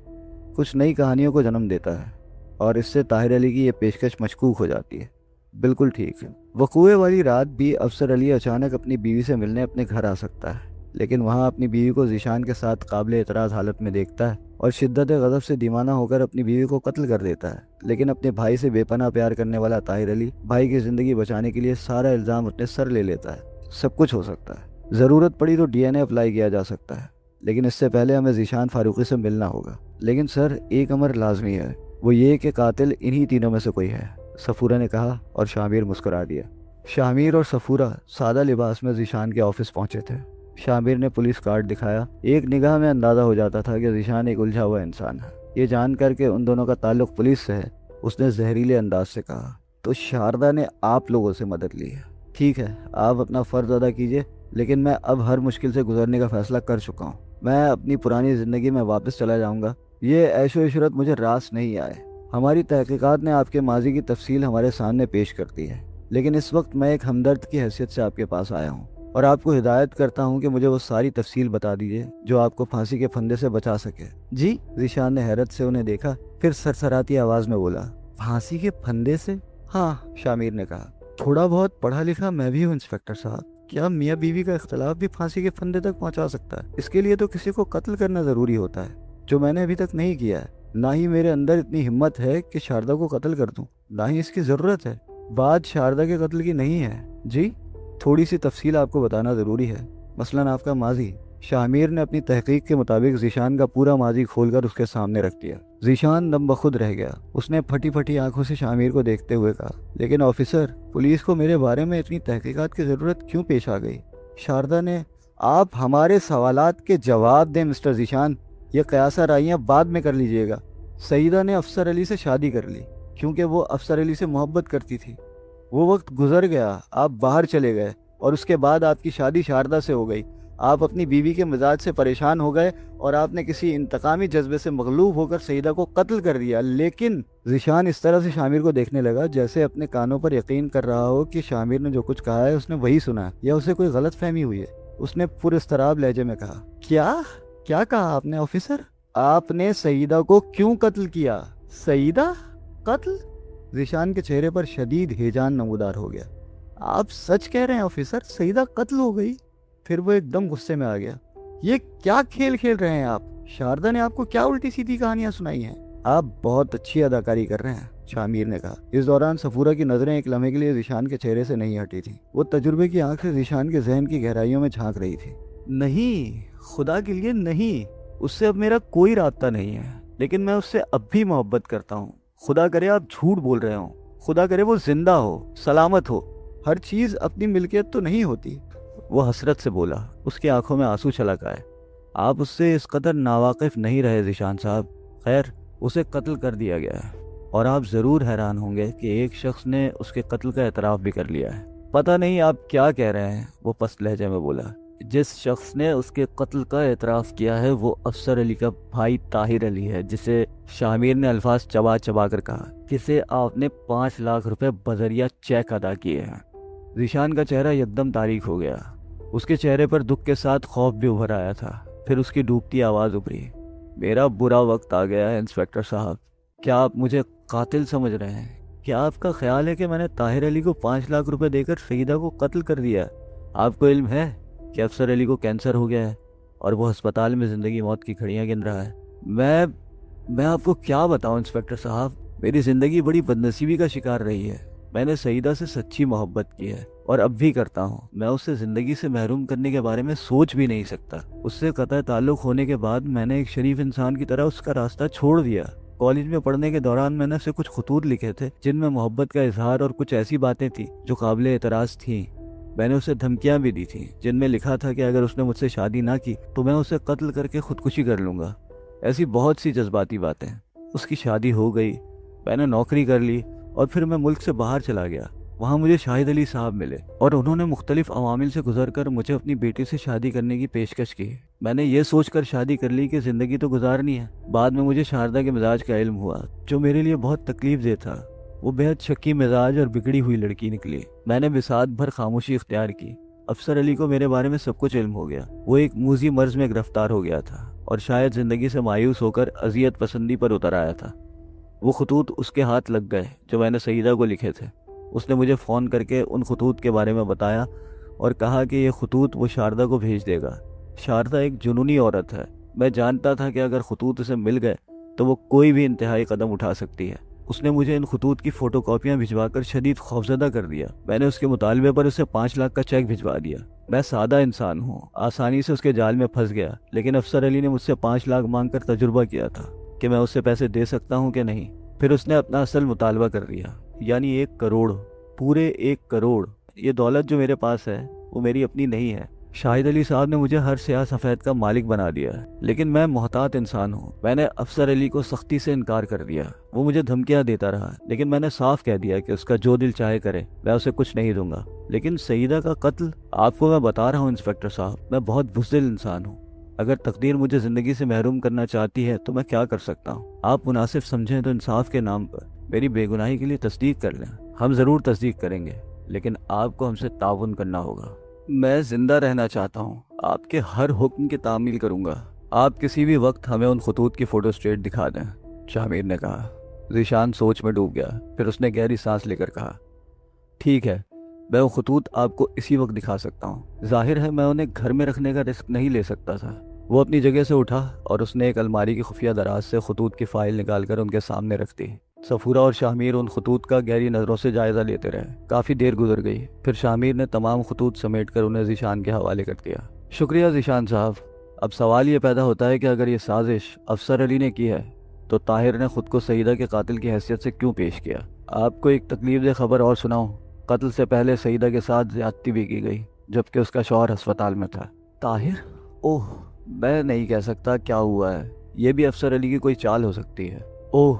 कुछ नई कहानियों को जन्म देता है और इससे ताहिर अली की ये पेशकश मशकूक हो जाती है। बिल्कुल ठीक है। वकूए वाली रात भी अफसर अली अचानक अपनी बीवी से मिलने अपने घर आ सकता है, लेकिन वहाँ अपनी बीवी को ज़ीशान के साथ काबिल एतराज़ हालत में देखता है और शिद्दत गज़ब से दीवाना होकर अपनी बीवी को कत्ल कर देता है। लेकिन अपने भाई से बेपनाह प्यार करने वाला ताहिर अली भाई की ज़िंदगी बचाने के लिए सारा इल्ज़ाम अपने सर ले लेता है। सब कुछ हो सकता है। ज़रूरत पड़ी तो डीएनए अप्लाई किया जा सकता है, लेकिन इससे पहले हमें ज़ीशान फारूकी से मिलना होगा। लेकिन सर, एक अमर लाजमी है, वो ये कि कातिल इन्हीं तीनों में से कोई है, सफूरा ने कहा और शामिर मुस्कुरा दिया। शामिर और सफूरा सादा लिबास में ज़ीशान के ऑफिस पहुंचे थे। शामिर ने पुलिस कार्ड दिखाया। एक निगाह में अंदाज़ा हो जाता था कि ज़ीशान एक उलझा हुआ इंसान है। ये जानकर के उन दोनों का ताल्लुक पुलिस से है, उसने जहरीले अंदाज से कहा, तो शारदा ने आप लोगों से मदद ली है। ठीक है, आप अपना फ़र्ज अदा कीजिए, लेकिन मैं अब हर मुश्किल से गुजरने का फ़ैसला कर चुका हूँ। मैं अपनी पुरानी ज़िंदगी में वापस चला जाऊँगा। ये ऐशो इशरत मुझे रास नहीं आए। हमारी तहकीकात ने आपके माजी की तफसील हमारे सामने पेश कर दी है, लेकिन इस वक्त मैं एक हमदर्द की हैसियत से आपके पास आया हूँ और आपको हिदायत करता हूँ कि मुझे वो सारी तफसील बता दीजिए जो आपको फांसी के फंदे से बचा सके। जी? ज़ीशान ने हैरत से उन्हें देखा, फिर सरसराती आवाज़ में बोला, फांसी के फंदे से? हाँ, शामिर ने कहा। थोड़ा बहुत पढ़ा लिखा मैं भी हूँ इंस्पेक्टर साहब। क्या मियाँ बीवी का इख्तलाफ भी फांसी के फंदे तक पहुँचा सकता है? इसके लिए तो किसी को कत्ल करना ज़रूरी होता है, जो मैंने अभी तक नहीं किया है। ना ही मेरे अंदर इतनी हिम्मत है कि शारदा को कत्ल कर दूं, ना ही इसकी ज़रूरत है। बात शारदा के कत्ल की नहीं है। जी? थोड़ी सी तफसील आपको बताना ज़रूरी है, मसलन आपका माजी। शामिर ने अपनी तहकीक के मुताबिक ज़ीशान का पूरा माजी खोलकर उसके सामने रख दिया। ज़ीशान दम बखुद रह गया। उसने फटी फटी आंखों से शामिर को देखते हुए कहा, लेकिन ऑफिसर, पुलिस को मेरे बारे में इतनी तहकीकात की ज़रूरत क्यों पेश आ गई? शारदा ने, आप हमारे सवालात के जवाब दें मिस्टर ज़ीशान। ये कयासा राइयाँ बाद में कर लीजिएगा। सईदा ने अफसर अली से शादी कर ली क्योंकि वो अफसर अली से मोहब्बत करती थी। वो वक्त गुजर गया, आप बाहर चले गए और उसके बाद आपकी शादी शारदा से हो गई। आप अपनी बीवी के मिजाज से परेशान हो गए और आपने किसी इंतकामी जज्बे से मगलूब होकर सईदा को कत्ल कर दिया। लेकिन ज़ीशान इस तरह से शामिर को देखने लगा जैसे अपने कानों पर यकीन कर रहा हो कि शामिर ने जो कुछ कहा है उसने वही सुना या उसे कोई गलत फहमी हुई है। उसने पुरस्तराब लहजे में कहा, क्या कहा आपने ऑफिसर? आपने सईदा को क्यों कत्ल किया? सईदा कत्ल? ज़ीशान के चेहरे पर शदीद हेजान नमूदार हो गया। आप सच कह रहे हैं ऑफिसर, सईदा कत्ल हो गई? फिर वो एकदम गुस्से में आ गया। ये क्या खेल खेल रहे हैं आप? शारदा ने आपको क्या उल्टी सीधी कहानियां सुनाई हैं? आप बहुत अच्छी अदाकारी कर रहे हैं, शामिर ने कहा। इस दौरान सफूरा की नजरें एक लम्हे के लिए ज़ीशान के चेहरे से नहीं हटी थी। वो तजुर्बे की आंख से ज़ीशान के जहन की गहराइयों में झांक रही थी। नहीं, खुदा के लिए नहीं, उससे अब मेरा कोई राब्ता नहीं है, लेकिन मैं उससे अब भी मोहब्बत करता हूँ। खुदा करे आप झूठ बोल रहे हो, खुदा करे वो जिंदा हो, सलामत हो। हर चीज़ अपनी मिल्कियत तो नहीं होती। वो हसरत से बोला, उसकी आंखों में आंसू छलक आए। आप उससे इस कदर नावाकिफ नहीं रहे ज़ीशान साहब। खैर, उसे कत्ल कर दिया गया है और आप ज़रूर हैरान होंगे कि एक शख्स ने उसके कत्ल का एतराफ़ भी कर लिया है। पता नहीं आप क्या कह रहे हैं, वो पस्त लहजे में बोला। जिस शख्स ने उसके कत्ल का एतराफ़ किया है वो अफसर अली का भाई ताहिर अली है, जिसे शामिर ने अल्फाज चबा चबा कर कहा, जिसे आपने 5 लाख रुपए बजरिया चेक अदा किए हैं। ज़ीशान का चेहरा यकदम तारीक हो गया। उसके चेहरे पर दुख के साथ खौफ भी उभर आया था। फिर उसकी डूबती आवाज़ उभरी, मेरा बुरा वक्त आ गया है इंस्पेक्टर साहब। क्या आप मुझे कातिल समझ रहे हैं? क्या आपका ख्याल है कि मैंने ताहिर अली को 5 लाख रुपए देकर सईदा को कत्ल कर दिया? आपको इल्म है कि अफसर अली को कैंसर हो गया है और वो अस्पताल में ज़िंदगी मौत की घड़ियां गिन रहा है? मैं आपको क्या बताऊं इंस्पेक्टर साहब, मेरी ज़िंदगी बड़ी बदनसीबी का शिकार रही है। मैंने सईदा से सच्ची मोहब्बत की है और अब भी करता हूँ। मैं उसे ज़िंदगी से महरूम करने के बारे में सोच भी नहीं सकता। उससे कतई ताल्लुक़ होने के बाद मैंने एक शरीफ इंसान की तरह उसका रास्ता छोड़ दिया। कॉलेज में पढ़ने के दौरान मैंने उसे कुछ खतूत लिखे थे जिनमें मोहब्बत का इजहार और कुछ ऐसी बातें थी जो काबिल एतराज़ थीं। मैंने उसे धमकियां भी दी थी जिनमें लिखा था कि अगर उसने मुझसे शादी ना की तो मैं उसे कत्ल करके खुदकुशी कर लूँगा। ऐसी बहुत सी जज्बाती बातें। उसकी शादी हो गई, मैंने नौकरी कर ली और फिर मैं मुल्क से बाहर चला गया। वहाँ मुझे शाहिद अली साहब मिले और उन्होंने मुख्तलिफ अवामिल से गुजर कर मुझे अपनी बेटी से शादी करने की पेशकश की। मैंने ये सोच कर शादी कर ली कि ज़िंदगी तो गुजारनी है। बाद में मुझे शारदा के मिजाज का इल्म हुआ जो मेरे लिए बहुत तकलीफ दे था। वो बेहद शक्की मिजाज और बिगड़ी हुई लड़की निकली। मैंने बिसात भर खामोशी इख्तियार की। अफसर अली को मेरे बारे में सब कुछ इल्म हो गया। वो एक मूजी मर्ज में गिरफ्तार हो गया था और शायद ज़िंदगी से मायूस होकर अजियत पसंदी पर उतर आया था। वो खतूत उसके हाथ लग गए जो मैंने सईदा को लिखे थे। उसने मुझे फ़ोन करके उन खतूत के बारे में बताया और कहा कि ये खतूत वो शारदा को भेज देगा। शारदा एक जुनूनी औरत है। मैं जानता था कि अगर खतूत उसे मिल गए तो वो कोई भी इंतहाई कदम उठा सकती है। उसने मुझे इन खतूत की फ़ोटोकॉपियाँ भिजवाकर शदीद खौफजदा कर दिया। मैंने उसके मुतालबे पर उसे 5 लाख का चेक भिजवा दिया। मैं सादा इंसान हूँ, आसानी से उसके जाल में फंस गया, लेकिन अफसर अली ने मुझसे 5 लाख मांग कर तजुर्बा किया था कि मैं उससे पैसे दे सकता हूँ कि नहीं। फिर उसने अपना असल मुतालबा कर दिया, यानी 1 करोड़, पूरे 1 करोड़। ये दौलत जो मेरे पास है वो मेरी अपनी नहीं है। शाहिद अली साहब ने मुझे हर स्याह सफ़ेद का मालिक बना दिया है, लेकिन मैं मोहतात इंसान हूँ। मैंने अफसर अली को सख्ती से इनकार कर दिया। वो मुझे धमकियाँ देता रहा, लेकिन मैंने साफ कह दिया कि उसका जो दिल चाहे करे, मैं उसे कुछ नहीं दूंगा। लेकिन सईदा का कत्ल, आपको मैं बता रहा हूँ इंस्पेक्टर साहब, मैं बहुत बुज़दिल इंसान हूँ। अगर तकदीर मुझे ज़िंदगी से महरूम करना चाहती है तो मैं क्या कर सकता हूँ? आप मुनासिब समझें तो इंसाफ के नाम पर मेरी बेगुनाही के लिए तस्दीक कर लें। हम ज़रूर तस्दीक करेंगे, लेकिन आपको हमसे ताउन करना होगा। मैं जिंदा रहना चाहता हूँ, आपके हर हुक्म की तामील करूँगा। आप किसी भी वक्त हमें उन खतूत की फ़ोटो स्टेट दिखा दें, शामिर ने कहा। ज़ीशान सोच में डूब गया। फिर उसने गहरी सांस लेकर कहा, ठीक है, मैं वो खतूत आपको इसी वक्त दिखा सकता हूँ। जाहिर है मैं उन्हें घर में रखने का रिस्क नहीं ले सकता था। वो अपनी जगह से उठा और उसने एक अलमारी की खुफिया दराज से खतूत की फ़ाइल निकालकर उनके सामने रख दी। सफूरा और शामिर उन खतूत का गहरी नज़रों से जायज़ा लेते रहे। काफ़ी देर गुजर गई। फिर शामिर ने तमाम खतूत समेट कर उन्हें ज़ीशान के हवाले कर दिया। शुक्रिया ज़ीशान साहब। अब सवाल ये पैदा होता है कि अगर ये साजिश अफसर अली ने की है तो ताहिर ने खुद को सईदा के कातिल की हैसियत से क्यों पेश किया? आपको एक तकलीफदेह खबर और सुनाऊं? कत्ल से पहले सईदा के साथ ज़्यादती भी की गई जबकि उसका शौहर अस्पताल में था। ताहिर? ओह, मैं नहीं कह सकता क्या हुआ है। ये भी अफसर अली की कोई चाल हो सकती है। ओह,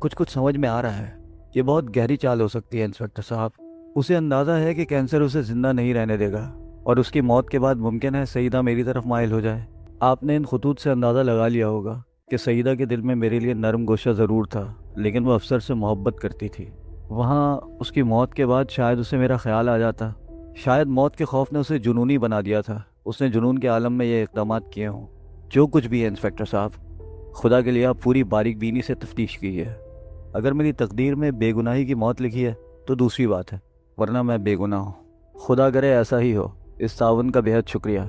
कुछ समझ में आ रहा है। ये बहुत गहरी चाल हो सकती है इंस्पेक्टर साहब। उसे अंदाज़ा है कि कैंसर उसे ज़िंदा नहीं रहने देगा और उसकी मौत के बाद मुमकिन है सईदा मेरी तरफ माइल हो जाए। आपने इन खतूत से अंदाज़ा लगा लिया होगा कि सईदा के दिल में मेरे लिए नरम गोशा ज़रूर था, लेकिन वो अफसर से मोहब्बत करती थी। वहाँ उसकी मौत के बाद शायद उसे मेरा ख्याल आ जाता। शायद मौत के खौफ ने उसे जुनूनी बना दिया था। उसने जुनून के आलम में ये इक़दाम किए हों। जो कुछ भी है इंस्पेक्टर साहब, खुदा के लिए आप पूरी बारीक बीनी से तफ्तीश कीजिए। अगर मेरी तकदीर में बेगुनाही की मौत लिखी है तो दूसरी बात है, वरना मैं बेगुनाह हूँ। खुदा करे ऐसा ही हो। इस ताउन का बेहद शुक्रिया।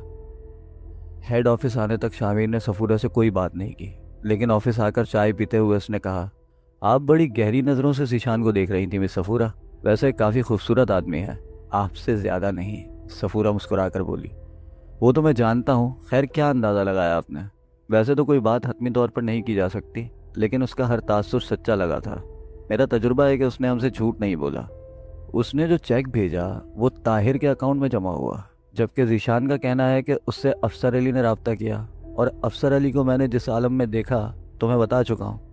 हेड ऑफिस आने तक शामिर ने सफूरा से कोई बात नहीं की, लेकिन ऑफिस आकर चाय पीते हुए उसने कहा, आप बड़ी गहरी नज़रों से ज़ीशान को देख रही थी मिस सफूरा। वैसे काफ़ी खूबसूरत आदमी है, आपसे ज़्यादा नहीं। सफूरा मुस्कुराकर बोली। वो तो मैं जानता हूँ। खैर, क्या अंदाज़ा लगाया आपने? वैसे तो कोई बात हतमी तौर पर नहीं की जा सकती, लेकिन उसका हर तासुर सच्चा लगा था। मेरा तजुर्बा है कि उसने हमसे झूठ नहीं बोला। उसने जो चेक भेजा वो ताहिर के अकाउंट में जमा हुआ, जबकि ज़ीशान का कहना है कि उससे अफसर अली ने रब्ता किया, और अफसर अली को मैंने जिस आलम में देखा तो मैं बता चुका हूँ।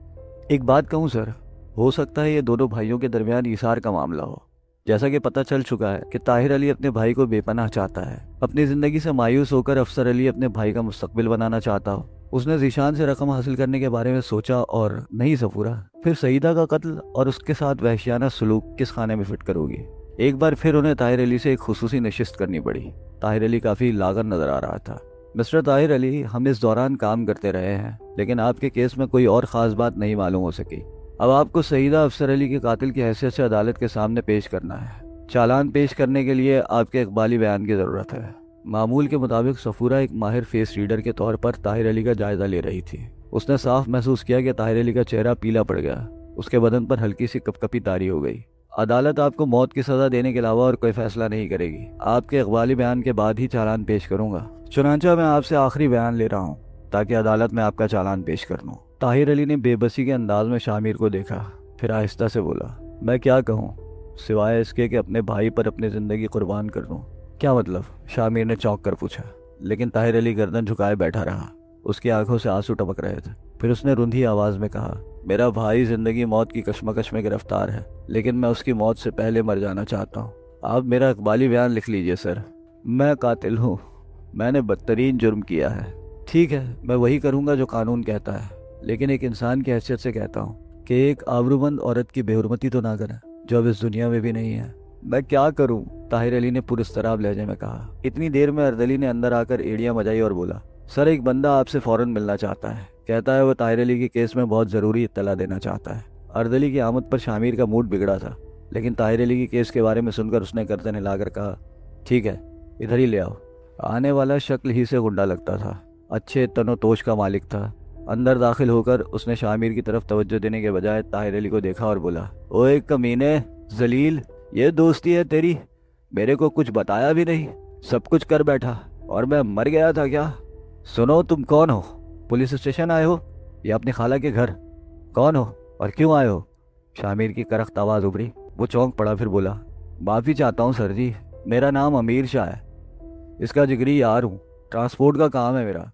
एक बात कहूँ सर, हो सकता है ये दोनों भाइयों के दरमियान ईसार का मामला हो। जैसा कि पता चल चुका है कि ताहिर अली अपने भाई को बेपनाह चाहता है। अपनी ज़िंदगी से मायूस होकर अफसर अली अपने भाई का मुस्तकबिल बनाना चाहता हो। उसने ज़ीशान से रकम हासिल करने के बारे में सोचा और नहीं सफूरा, फिर सईदा का कत्ल और उसके साथ वहशियाना सलूक किस खाने में फिट करोगी? एक बार फिर उन्हें ताहिर अली से एक खुसूसी नशिस्त करनी पड़ी। ताहिर अली काफ़ी लागर नज़र आ रहा था। मिस्टर ताहिर अली, हम इस दौरान काम करते रहे हैं, लेकिन आपके केस में कोई और ख़ास बात नहीं मालूम हो सकी। अब आपको सईदा अफसर अली के कातिल की हैसियत से अदालत के सामने पेश करना है। चालान पेश करने के लिए आपके इकबाली बयान की ज़रूरत है। मामूल के मुताबिक सफूरा एक माहिर फेस रीडर के तौर पर ताहिर अली का जायजा ले रही थी। उसने साफ महसूस किया कि ताहिर अली का चेहरा पीला पड़ गया। उसके बदन पर हल्की सी कपकपी तारी हो गई। अदालत आपको मौत की सजा देने के अलावा और कोई फैसला नहीं करेगी। आपके इकबाली बयान के बाद ही चालान पेश करूंगा। चुनांचा मैं आपसे आखिरी बयान ले रहा हूँ ताकि अदालत में आपका चालान पेश कर लूँ। ताहिर अली ने बेबसी के अंदाज में शामिर को देखा, फिर आहिस्ता से बोला, मैं क्या कहूँ सिवाय इसके कि अपने भाई पर अपनी जिंदगी कुर्बान कर दूँ। क्या मतलब? शामिर ने चौंक कर पूछा, लेकिन ताहिर अली गर्दन झुकाए बैठा रहा। उसकी आंखों से आंसू टपक रहे थे। फिर उसने रुंधी आवाज में कहा, मेरा भाई जिंदगी मौत की कशमकश में गिरफ्तार है, लेकिन मैं उसकी मौत से पहले मर जाना चाहता हूँ। आप मेरा इकबाली बयान लिख लीजिए सर। मैं कातिल हूँ, मैंने बदतरीन जुर्म किया है। ठीक है, मैं वही करूँगा जो कानून कहता है, लेकिन एक इंसान की हैसियत से कहता हूँ कि एक आबरूमंद औरत की बेहुरमती तो ना करें जो अब इस दुनिया में भी नहीं है। मैं क्या करूं? ताहिर अली ने पुरस्तराब लहजे में कहा। इतनी देर में अर्दली ने अंदर आकर एड़ियां बजाई और बोला, सर एक बंदा आपसे फौरन मिलना चाहता है। कहता है वो ताहिर अली के केस में बहुत ज़रूरी इत्तला देना चाहता है। अर्दली की आमद पर शामिर का मूड बिगड़ा था, लेकिन ताहिर अली के केस के बारे में सुनकर उसने गर्दन हिलाकर कहा, ठीक है, इधर ही ले आओ। आने वाला शक्ल ही से गुंडा लगता था, अच्छे तनोतोश का मालिक था। अंदर दाखिल होकर उसने शामिर की तरफ तवज्जो देने के बजाय ताहिर अली को देखा और बोला, ओए कमीने जलील, ये दोस्ती है तेरी? मेरे को कुछ बताया भी नहीं, सब कुछ कर बैठा, और मैं मर गया था क्या? सुनो, तुम कौन हो? पुलिस स्टेशन आए हो या अपनी खाला के घर? कौन हो और क्यों आए हो? शामिर की करख्त आवाज़ उभरी। वो चौंक पड़ा, फिर बोला, माफ़ी चाहता हूँ सर जी, मेरा नाम अमीर शाह है, इसका जिगरी यार हूँ, ट्रांसपोर्ट का काम है मेरा।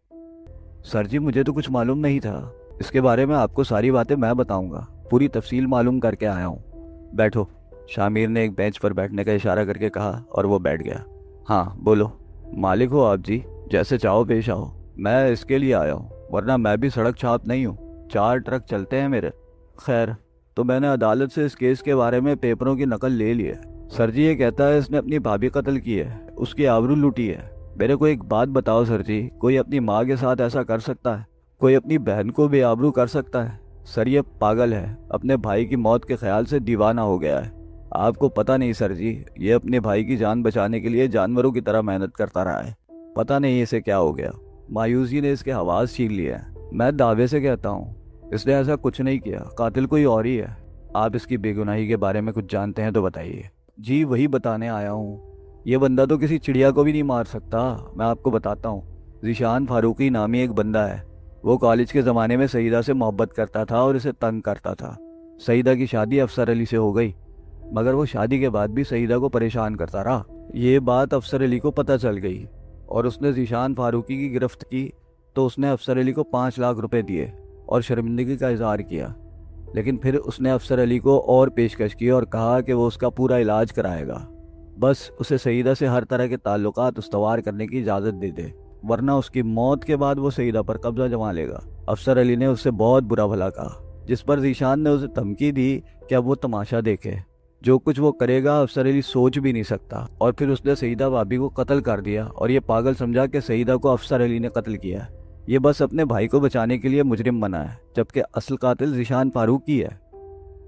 सर जी मुझे तो कुछ मालूम नहीं था, इसके बारे में आपको सारी बातें मैं बताऊंगा, पूरी तफसील मालूम करके आया हूँ। बैठो। शामिर ने एक बेंच पर बैठने का इशारा करके कहा और वो बैठ गया। हाँ बोलो। मालिक हो आप जी, जैसे चाहो पेश आओ। मैं इसके लिए आया हूँ, वरना मैं भी सड़क छाप नहीं हूँ, 4 ट्रक चलते हैं मेरे। खैर, तो मैंने अदालत से इस केस के बारे में पेपरों की नकल ले ली है। सर जी ये कहता है इसने अपनी भाभी कत्ल की है, उसकी आबरू लूटी है। मेरे को एक बात बताओ सर जी, कोई अपनी माँ के साथ ऐसा कर सकता है? कोई अपनी बहन को बेआबरू कर सकता है? सर ये पागल है, अपने भाई की मौत के ख्याल से दीवाना हो गया है। आपको पता नहीं सर जी, ये अपने भाई की जान बचाने के लिए जानवरों की तरह मेहनत करता रहा है। पता नहीं इसे क्या हो गया, मायूसी ने इसके हवास छीन लिया है। मैं दावे से कहता हूँ इसने ऐसा कुछ नहीं किया, कातिल कोई और ही है। आप इसकी बेगुनाही के बारे में कुछ जानते हैं तो बताइए। जी वही बताने आया हूँ, ये बंदा तो किसी चिड़िया को भी नहीं मार सकता। मैं आपको बताता हूँ, ज़ीशान फारूकी नामी एक बंदा है। वो कॉलेज के ज़माने में सईदा से मोहब्बत करता था और इसे तंग करता था। सईदा की शादी अफसर अली से हो गई, मगर वो शादी के बाद भी सईदा को परेशान करता रहा। ये बात अफसर अली को पता चल गई और उसने ज़ीशान फारूकी की गिरफ्त की, तो उसने अफसर अली को 5 लाख रुपए दिए और शर्मिंदगी का इजहार किया। लेकिन फिर उसने अफसर अली को और पेशकश की और कहा कि वो उसका पूरा इलाज कराएगा, बस उसे सईदा से हर तरह के ताल्लुकात उस्तवार करने की इजाज़त दे दे, वरना उसकी मौत के बाद वो सईदा पर कब्जा जमा लेगा। अफसर अली ने उससे बहुत बुरा भला कहा, जिस पर ज़ीशान ने उसे धमकी दी कि अब वो तमाशा देखे, जो कुछ वो करेगा अफसर अली सोच भी नहीं सकता। और फिर उसने सईदा भाभी को कत्ल कर दिया और ये पागल समझा कि सईदा को अफसर अली ने कत्ल किया। ये बस अपने भाई को बचाने के लिए मुजरिम बना है, जबकि असल कातिल ज़ीशान फारूकी है।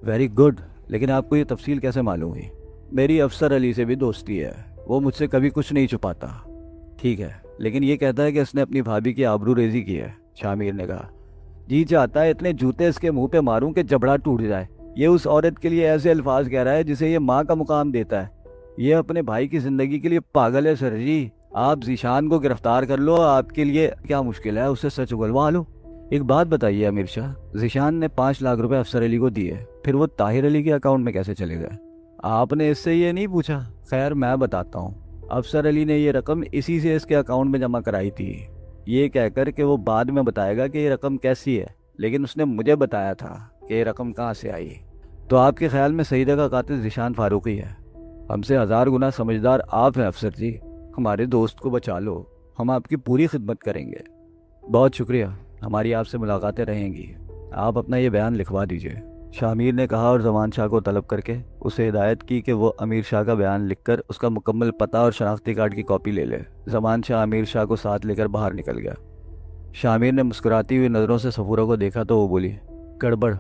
वेरी गुड, लेकिन आपको ये तफसील कैसे मालूम हुई? मेरी अफसर अली से भी दोस्ती है, वो मुझसे कभी कुछ नहीं छुपाता। ठीक है, लेकिन ये कहता है कि इसने अपनी भाभी की आबरू रेजी की है। शामिर ने कहा, जी चाहता है इतने जूते इसके मुंह पे मारूं कि जबड़ा टूट जाए। ये उस औरत के लिए ऐसे अल्फाज कह रहा है जिसे ये माँ का मुकाम देता है। ये अपने भाई की जिंदगी के लिए पागल है सर जी। आप ज़ीशान को गिरफ्तार कर लो, आपके लिए क्या मुश्किल है, उससे सच उगलवा लो। एक बात बताइए अमीर शाह, ज़ीशान ने 5 लाख रुपए अफसर अली को दिए, फिर वो ताहिर अली के अकाउंट में कैसे चले गए? आपने इससे ये नहीं पूछा? खैर मैं बताता हूँ, अफसर अली ने ये रकम इसी से इसके अकाउंट में जमा कराई थी, ये कहकर कि वो बाद में बताएगा कि ये रकम कैसी है, लेकिन उसने मुझे बताया था कि ये रकम कहाँ से आई। तो आपके ख्याल में सईदा का कातिल ज़ीशान फारूकी है? हमसे 1000 गुना समझदार आप हैं अफसर जी, हमारे दोस्त को बचा लो, हम आपकी पूरी खिदमत करेंगे। बहुत शुक्रिया, हमारी आपसे मुलाकातें रहेंगी। आप अपना ये बयान लिखवा दीजिए, शामिर ने कहा और जमान शाह को तलब करके उसे हिदायत की कि वो अमीर शाह का बयान लिखकर उसका मुकम्मल पता और शनाख्ती कार्ड की कॉपी ले ले। जमान शाह अमीर शाह को साथ लेकर बाहर निकल गया। शामिर ने मुस्कुराती हुई नज़रों से सफूरा को देखा तो वो बोली, गड़बड़,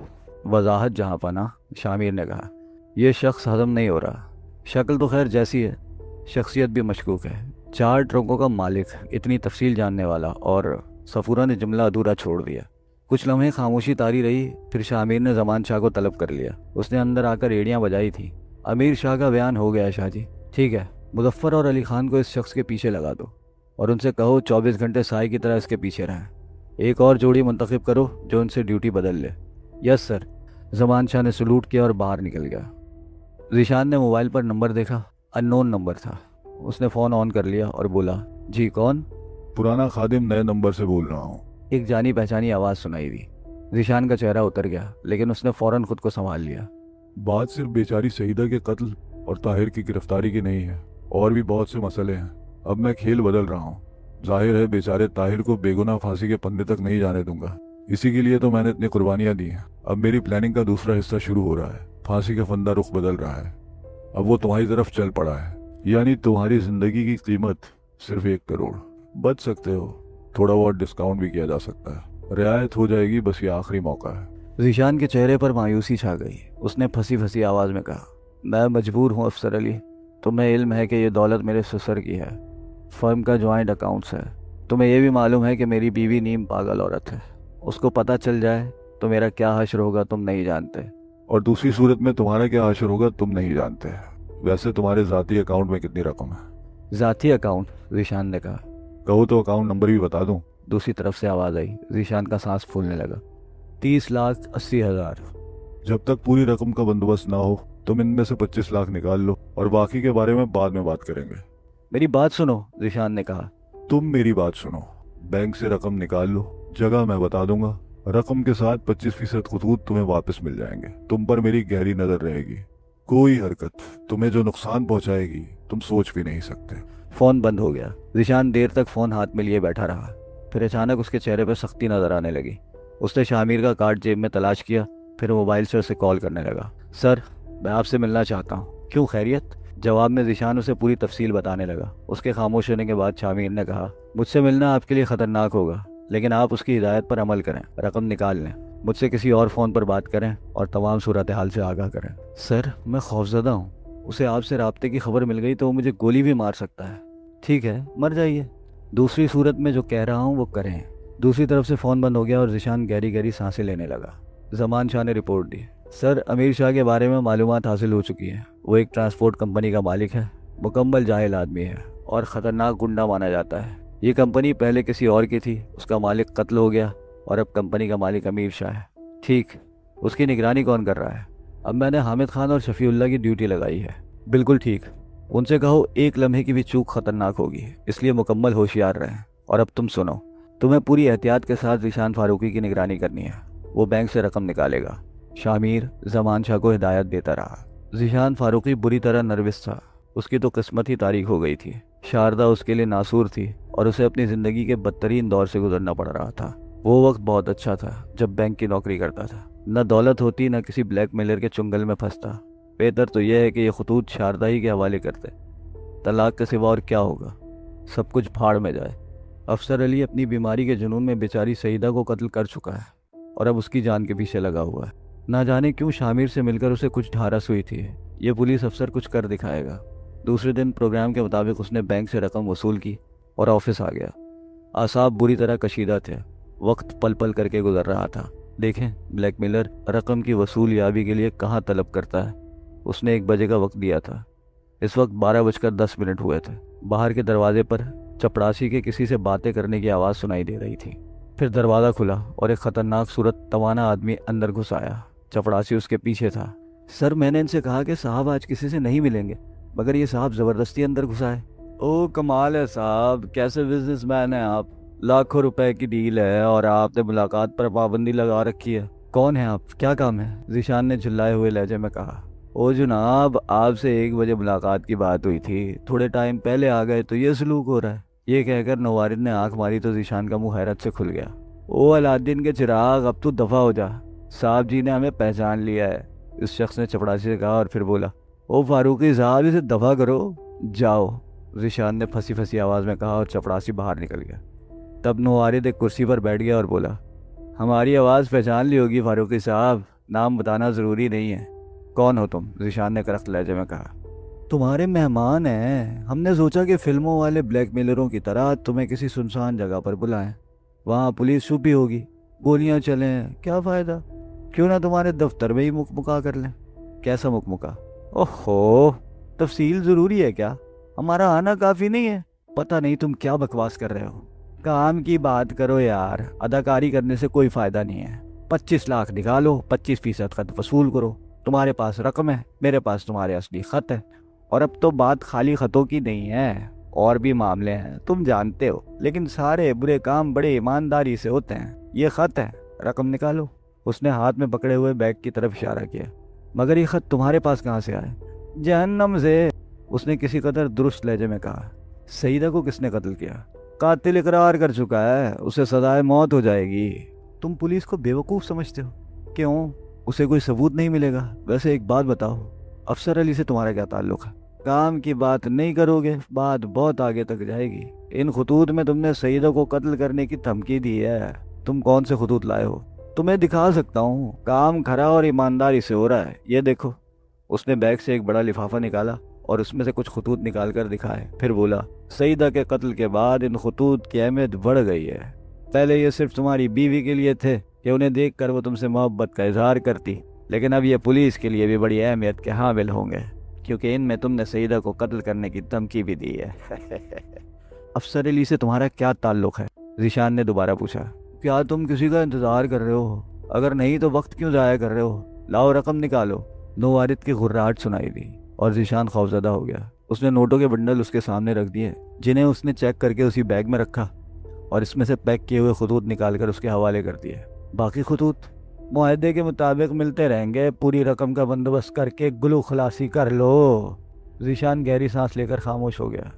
वजाहत जहाँ पाना, शामिर ने कहा। यह शख्स हजम नहीं हो रहा। शक्ल तो खैर जैसी है, शख्सियत भी मशकूक है। 4 ट्रकों का मालिक, इतनी तफसील जानने वाला। और सफूरा ने जुमला अधूरा छोड़ दिया। कुछ लम्हे खामोशी तारी रही, फिर शामिर ने जमान शाह को तलब कर लिया। उसने अंदर आकर एड़ियाँ बजाई थी। अमीर शाह का बयान हो गया है शाह जी। ठीक है, मुजफ्फर और अली खान को इस शख्स के पीछे लगा दो और उनसे कहो 24 घंटे साई की तरह इसके पीछे रहें। एक और जोड़ी मुंतखब करो जो उनसे ड्यूटी बदल ले। Yes sir. जमान शाह ने सलूट किया और बाहर निकल गया। जीशान ने मोबाइल पर नंबर देखा। अननोन नंबर था। उसने फ़ोन ऑन कर लिया और बोला, जी कौन? पुराना खादिम, नए नंबर से बोल रहा हूँ। एक जानी पहचानी आवाज़ सुनाई दी। जीशान का चेहरा उतर गया, लेकिन उसने फ़ौरन खुद को संभाल लिया। बात सिर्फ बेचारी सईदा के कत्ल और ताहिर की गिरफ्तारी की नहीं है, और भी बहुत से मसले हैं। अब मैं खेल बदल रहा हूँ। जाहिर है बेचारे ताहिर को बेगुनाह फांसी के फंदे तक नहीं जाने दूंगा। इसी के लिए तो मैंने इतनी कुर्बानियां दी हैं। अब मेरी प्लानिंग का दूसरा हिस्सा शुरू हो रहा है। फांसी का फंदा रुख बदल रहा है। अब वो तुम्हारी तरफ चल पड़ा है। यानी तुम्हारी जिंदगी की कीमत सिर्फ 1 करोड़। बच सकते हो, थोड़ा बहुत डिस्काउंट भी किया जा सकता है। रियायत हो जाएगी, बस ये आखिरी मौका है। जीशान के चेहरे पर मायूसी छा गई। उसने फंसी फंसी आवाज़ में कहा, मैं मजबूर हूँ अफसर अली। तुम्हें इल्म है कि ये दौलत मेरे ससुर की है। फर्म का ज्वाइंट अकाउंट्स है। तुम्हें यह भी मालूम है कि मेरी बीवी नीम पागल औरत है। उसको पता चल जाए तो मेरा क्या हश्र होगा तुम नहीं जानते। और दूसरी सूरत में तुम्हारा क्या हश्र होगा तुम नहीं जानते। वैसे तुम्हारे जाती अकाउंट में कितनी रकम है? जाती अकाउंट? जीशान ने कहा। कहो तो अकाउंट नंबर भी बता दूं? दूसरी तरफ से आवाज़ आई। जीशान का सांस फूलने लगा। 30,80,000। जब तक पूरी रकम का बंदोबस्त ना हो तुम इनमें से 25 लाख निकाल लो, और बाकी के बारे में बाद में बात करेंगे। मेरी बात सुनो, जीशान ने कहा। तुम मेरी बात सुनो। बैंक से रकम निकाल लो, जगह मैं बता दूंगा। रकम के साथ 25% खुतूत तुम्हें वापस मिल जाएंगे। तुम पर मेरी गहरी नजर रहेगी। कोई हरकत तुम्हें जो नुकसान पहुंचाएगी तुम सोच भी नहीं सकते। फ़ोन बंद हो गया। जीशान देर तक फ़ोन हाथ में लिए बैठा रहा। फिर अचानक उसके चेहरे पर सख्ती नजर आने लगी। उसने शामिर का कार्ड जेब में तलाश किया, फिर मोबाइल से उसे कॉल करने लगा। सर, मैं आपसे मिलना चाहता हूँ। क्यों, खैरियत? जवाब में जीशान उसे पूरी तफसील बताने लगा। उसके खामोश होने के बाद शामिर ने कहा, मुझसे मिलना आपके लिए ख़तरनाक होगा, लेकिन आप उसकी हिदायत पर अमल करें। रकम निकाल लें, मुझसे किसी और फ़ोन पर बात करें और तमाम सूरत हाल से आगाह करें। सर, मैं खौफजदा हूँ। उसे आपसे राब्ते की खबर मिल गई तो वो मुझे गोली भी मार सकता है। ठीक है, मर जाइए। दूसरी सूरत में जो कह रहा हूँ वो करें। दूसरी तरफ से फ़ोन बंद हो गया और जीशान गहरी गहरी सांसें लेने लगा। जमान शाह ने रिपोर्ट दी। सर, अमीर शाह के बारे में मालूमात हासिल हो चुकी है। वो एक ट्रांसपोर्ट कंपनी का मालिक है, मुकम्मल जाहिल आदमी है और ख़तरनाक गुंडा माना जाता है। ये कंपनी पहले किसी और की थी, उसका मालिक कत्ल हो गया और अब कंपनी का मालिक अमीर शाह है। ठीक, उसकी निगरानी कौन कर रहा है? अब मैंने हामिद खान और शफीउल्लाह की ड्यूटी लगाई है। बिल्कुल ठीक। उनसे कहो एक लम्हे की भी चूक खतरनाक होगी, इसलिए मुकम्मल होशियार रहें। और अब तुम सुनो, तुम्हें पूरी एहतियात के साथ जीशान फारूकी की निगरानी करनी है। वो बैंक से रकम निकालेगा। शामिर जमान शाह को हिदायत देता रहा। जीशान फारूकी बुरी तरह नर्वस था। उसकी तो किस्मत ही तारीख हो गई थी। शारदा उसके लिए नासूर थी और उसे अपनी ज़िंदगी के बदतरीन दौर से गुजरना पड़ रहा था। वो वक्त बहुत अच्छा था जब बैंक की नौकरी करता था। न दौलत होती, न किसी ब्लैकमेलर के चुंगल में फंसता। बेहतर तो यह है कि ये खतूत शारदा ही के हवाले करते। तलाक के सिवा और क्या होगा? सब कुछ फाड़ में जाए। अफसर अली अपनी बीमारी के जुनून में बेचारी सईदा को कत्ल कर चुका है और अब उसकी जान के पीछे लगा हुआ है। ना जाने क्यों शामिर से मिलकर उसे कुछ ढारस हुई थी। ये पुलिस अफसर कुछ कर दिखाएगा। दूसरे दिन प्रोग्राम के मुताबिक उसने बैंक से रकम वसूल की और ऑफिस आ गया। आसाब बुरी तरह कशीदा थे। वक्त पल पल करके गुजर रहा था। देखें, ब्लैकमेलर रकम की वसूल याबी के लिए कहाँ तलब करता है। उसने 1 बजे का वक्त दिया था। इस वक्त 12:10 हुए थे। बाहर के दरवाजे पर चपड़ासी के किसी से बातें करने की आवाज़ सुनाई दे रही थी। फिर दरवाज़ा खुला और एक ख़तरनाक सूरत तवाना आदमी अंदर घुस आया। चपड़ासी उसके पीछे था। सर, मैंने इनसे कहा कि साहब आज किसी से नहीं मिलेंगे, मगर ये साहब ज़बरदस्ती अंदर घुसा है। ओ कमाल है साहब, कैसे बिजनेसमैन हैं आप। लाखों रुपए की डील है और आपने मुलाकात पर पाबंदी लगा रखी है। कौन है आप, क्या काम है? जीशान ने चिल्लाए हुए लहजे में कहा। ओ जनाब, आपसे 1 बजे मुलाकात की बात हुई थी, थोड़े टाइम पहले आ गए तो ये सलूक हो रहा है। ये कहकर नवारिद ने आंख मारी तो जीशान का मुंह हैरत से खुल गया। ओ अलादीन के चिराग, अब तू दफा हो जा। साहब जी ने हमें पहचान लिया है, इस शख्स ने चपड़ासी से कहा और फिर बोला, ओ फारूकी साहब, इसे दफा करो, जाओ। जीशान ने फंसी फंसी आवाज़ में कहा और चपड़ासी बाहर निकल गया। तब नवारिद एक कुर्सी पर बैठ गया और बोला, हमारी आवाज़ पहचान ली होगी फारूकी साहब, नाम बताना ज़रूरी नहीं है। कौन हो तुम? ज़ीशान ने करख्त लहजे में कहा। तुम्हारे मेहमान हैं। हमने सोचा कि फिल्मों वाले ब्लैकमेलरों की तरह तुम्हें किसी सुनसान जगह पर बुलाएं। वहाँ पुलिस छुपी होगी, गोलियां चलें, क्या फ़ायदा? क्यों ना तुम्हारे दफ्तर में ही मुकमुका कर लें। कैसा मुकमुका? ओहो, तफसील ज़रूरी है क्या? हमारा आना काफ़ी नहीं है? पता नहीं तुम क्या बकवास कर रहे हो। काम की बात करो यार, अदाकारी करने से कोई फ़ायदा नहीं है। 25 लाख निकालो, 25% खत वसूल करो। तुम्हारे पास रकम है, मेरे पास तुम्हारे असली खत है। और अब तो बात खाली खतों की नहीं है, और भी मामले हैं, तुम जानते हो। लेकिन सारे बुरे काम बड़े ईमानदारी से होते हैं। ये खत है, रकम निकालो। उसने हाथ में पकड़े हुए बैग की तरफ इशारा किया। मगर ये खत तुम्हारे पास कहाँ से आए? जहन्नम से, उसने किसी कदर दुरुस्त लहजे में कहा। सईदा को किसने कत्ल किया? कातिल इकरार कर चुका है, उसे सजाए मौत हो जाएगी। तुम पुलिस को बेवकूफ़ समझते हो? क्यों? उसे कोई सबूत नहीं मिलेगा? वैसे एक बात बताओ, अफसर अली से तुम्हारा क्या ताल्लुक है? काम की बात नहीं करोगे, बात बहुत आगे तक जाएगी। इन खतूत में तुमने सईदा को कत्ल करने की धमकी दी है। तुम कौन से खतूत लाए हो? तुम्हें दिखा सकता हूँ। काम खरा और ईमानदारी से हो रहा है, ये देखो। उसने बैग से एक बड़ा लिफाफा निकाला और उसमें से कुछ खतूत निकाल कर दिखाए। फिर बोला, सईदा के कत्ल के बाद इन खतूत की अहमियत बढ़ गई है। पहले ये सिर्फ तुम्हारी बीवी के लिए थे कि उन्हें देखकर वो तुमसे मोहब्बत का इजहार करती, लेकिन अब ये पुलिस के लिए भी बड़ी अहमियत के हामिल होंगे, क्योंकि इनमें तुमने सईदा को कत्ल करने की धमकी भी दी है। अफसर अली से तुम्हारा क्या ताल्लुक है? ज़ीशान ने दोबारा पूछा। क्या तुम किसी का इंतजार कर रहे हो? अगर नहीं तो वक्त क्यों जाया कर रहे हो? लाओ रकम निकालो। नोवारिद की घुर्राहट सुनाई दी और ज़ीशान खौफजदा हो गया। उसने नोटों के बंडल उसके सामने रख दिए, जिन्हें उसने चेक करके उसी बैग में रखा, और इसमें से पैक किए हुए खतूत निकालकर उसके हवाले कर दिए। बाकी खतूत मुआहदे के मुताबिक मिलते रहेंगे। पूरी रकम का बंदोबस्त करके गुलू खलासी कर लो। ज़ीशान गहरी सांस लेकर खामोश हो गया।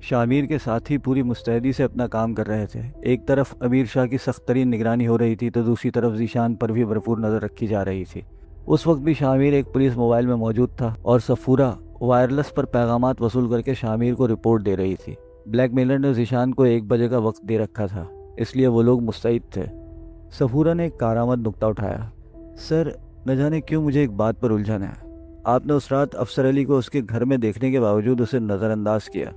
शामिर के साथी पूरी मुस्तैदी से अपना काम कर रहे थे। एक तरफ अमीर शाह की सख्त तरीन निगरानी हो रही थी, तो दूसरी तरफ ज़ीशान पर भी भरपूर नज़र रखी जा रही थी। उस वक्त भी शामिर एक पुलिस मोबाइल में मौजूद था और सफूरा वायरलेस पर पैगामात वसूल करके शामिर को रिपोर्ट दे रही थी। ब्लैकमेलर ने ज़ीशान को 1 बजे का वक्त दे रखा था, इसलिए वो लोग मुस्तैद थे। सफूरा ने एक कारामद नुक्ता उठाया। सर, न जाने क्यों मुझे एक बात पर उलझन है। आपने उस रात अफसर अली को उसके घर में देखने के बावजूद उसे नज़रअंदाज किया,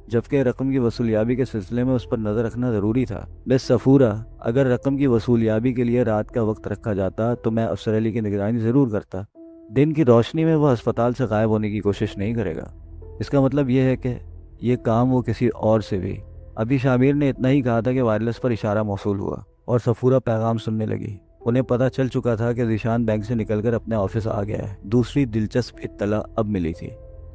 जबकि रकम की वसूलियाबी के सिलसिले में उस पर नज़र रखना ज़रूरी था। बस सफूरा, अगर रकम की वसूलियाबी के लिए रात का वक्त रखा जाता तो मैं अफसर अली की निगरानी ज़रूर करता। दिन की रोशनी में वह अस्पताल से गायब होने की कोशिश नहीं करेगा। इसका मतलब यह है कि यह काम वो किसी और से भी। अभी शामिर ने इतना ही कहा था कि वायरलेस पर इशारा मौसूल हुआ और सफूरा पैगाम सुनने लगी। उन्हें पता चल चुका था कि ज़ीशान बैंक से निकलकर अपने ऑफिस आ गया है। दूसरी दिलचस्प इत्तला अब मिली थी।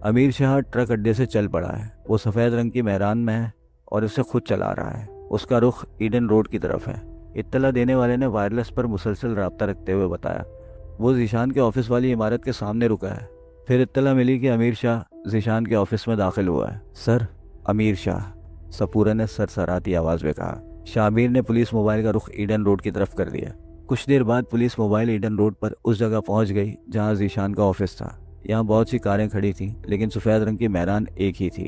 अमीर शाह ट्रक अड्डे से चल पड़ा है। वो सफ़ेद रंग की मेहरान में है और उसे खुद चला रहा है। उसका रुख ईडन रोड की तरफ है। इत्तला देने वाले ने वायरलेस पर मुसलसल रब्ता रखते हुए बताया। वो ज़ीशान के ऑफिस वाली इमारत के सामने रुका है। फिर इत्तला मिली कि अमीर शाह ज़ीशान के ऑफिस में दाखिल हुआ है। सर, अमीर शाह, सपूरा ने सरसराती आवाज़ में कहा। शामिर ने पुलिस मोबाइल का रुख ईडन रोड की तरफ कर दिया। कुछ देर बाद पुलिस मोबाइल ईडन रोड पर उस जगह पहुंच गई जहां ज़ीशान का ऑफिस था। यहाँ बहुत सी कारें खड़ी थीं, लेकिन सफ़ेद रंग की मेहरान एक ही थी।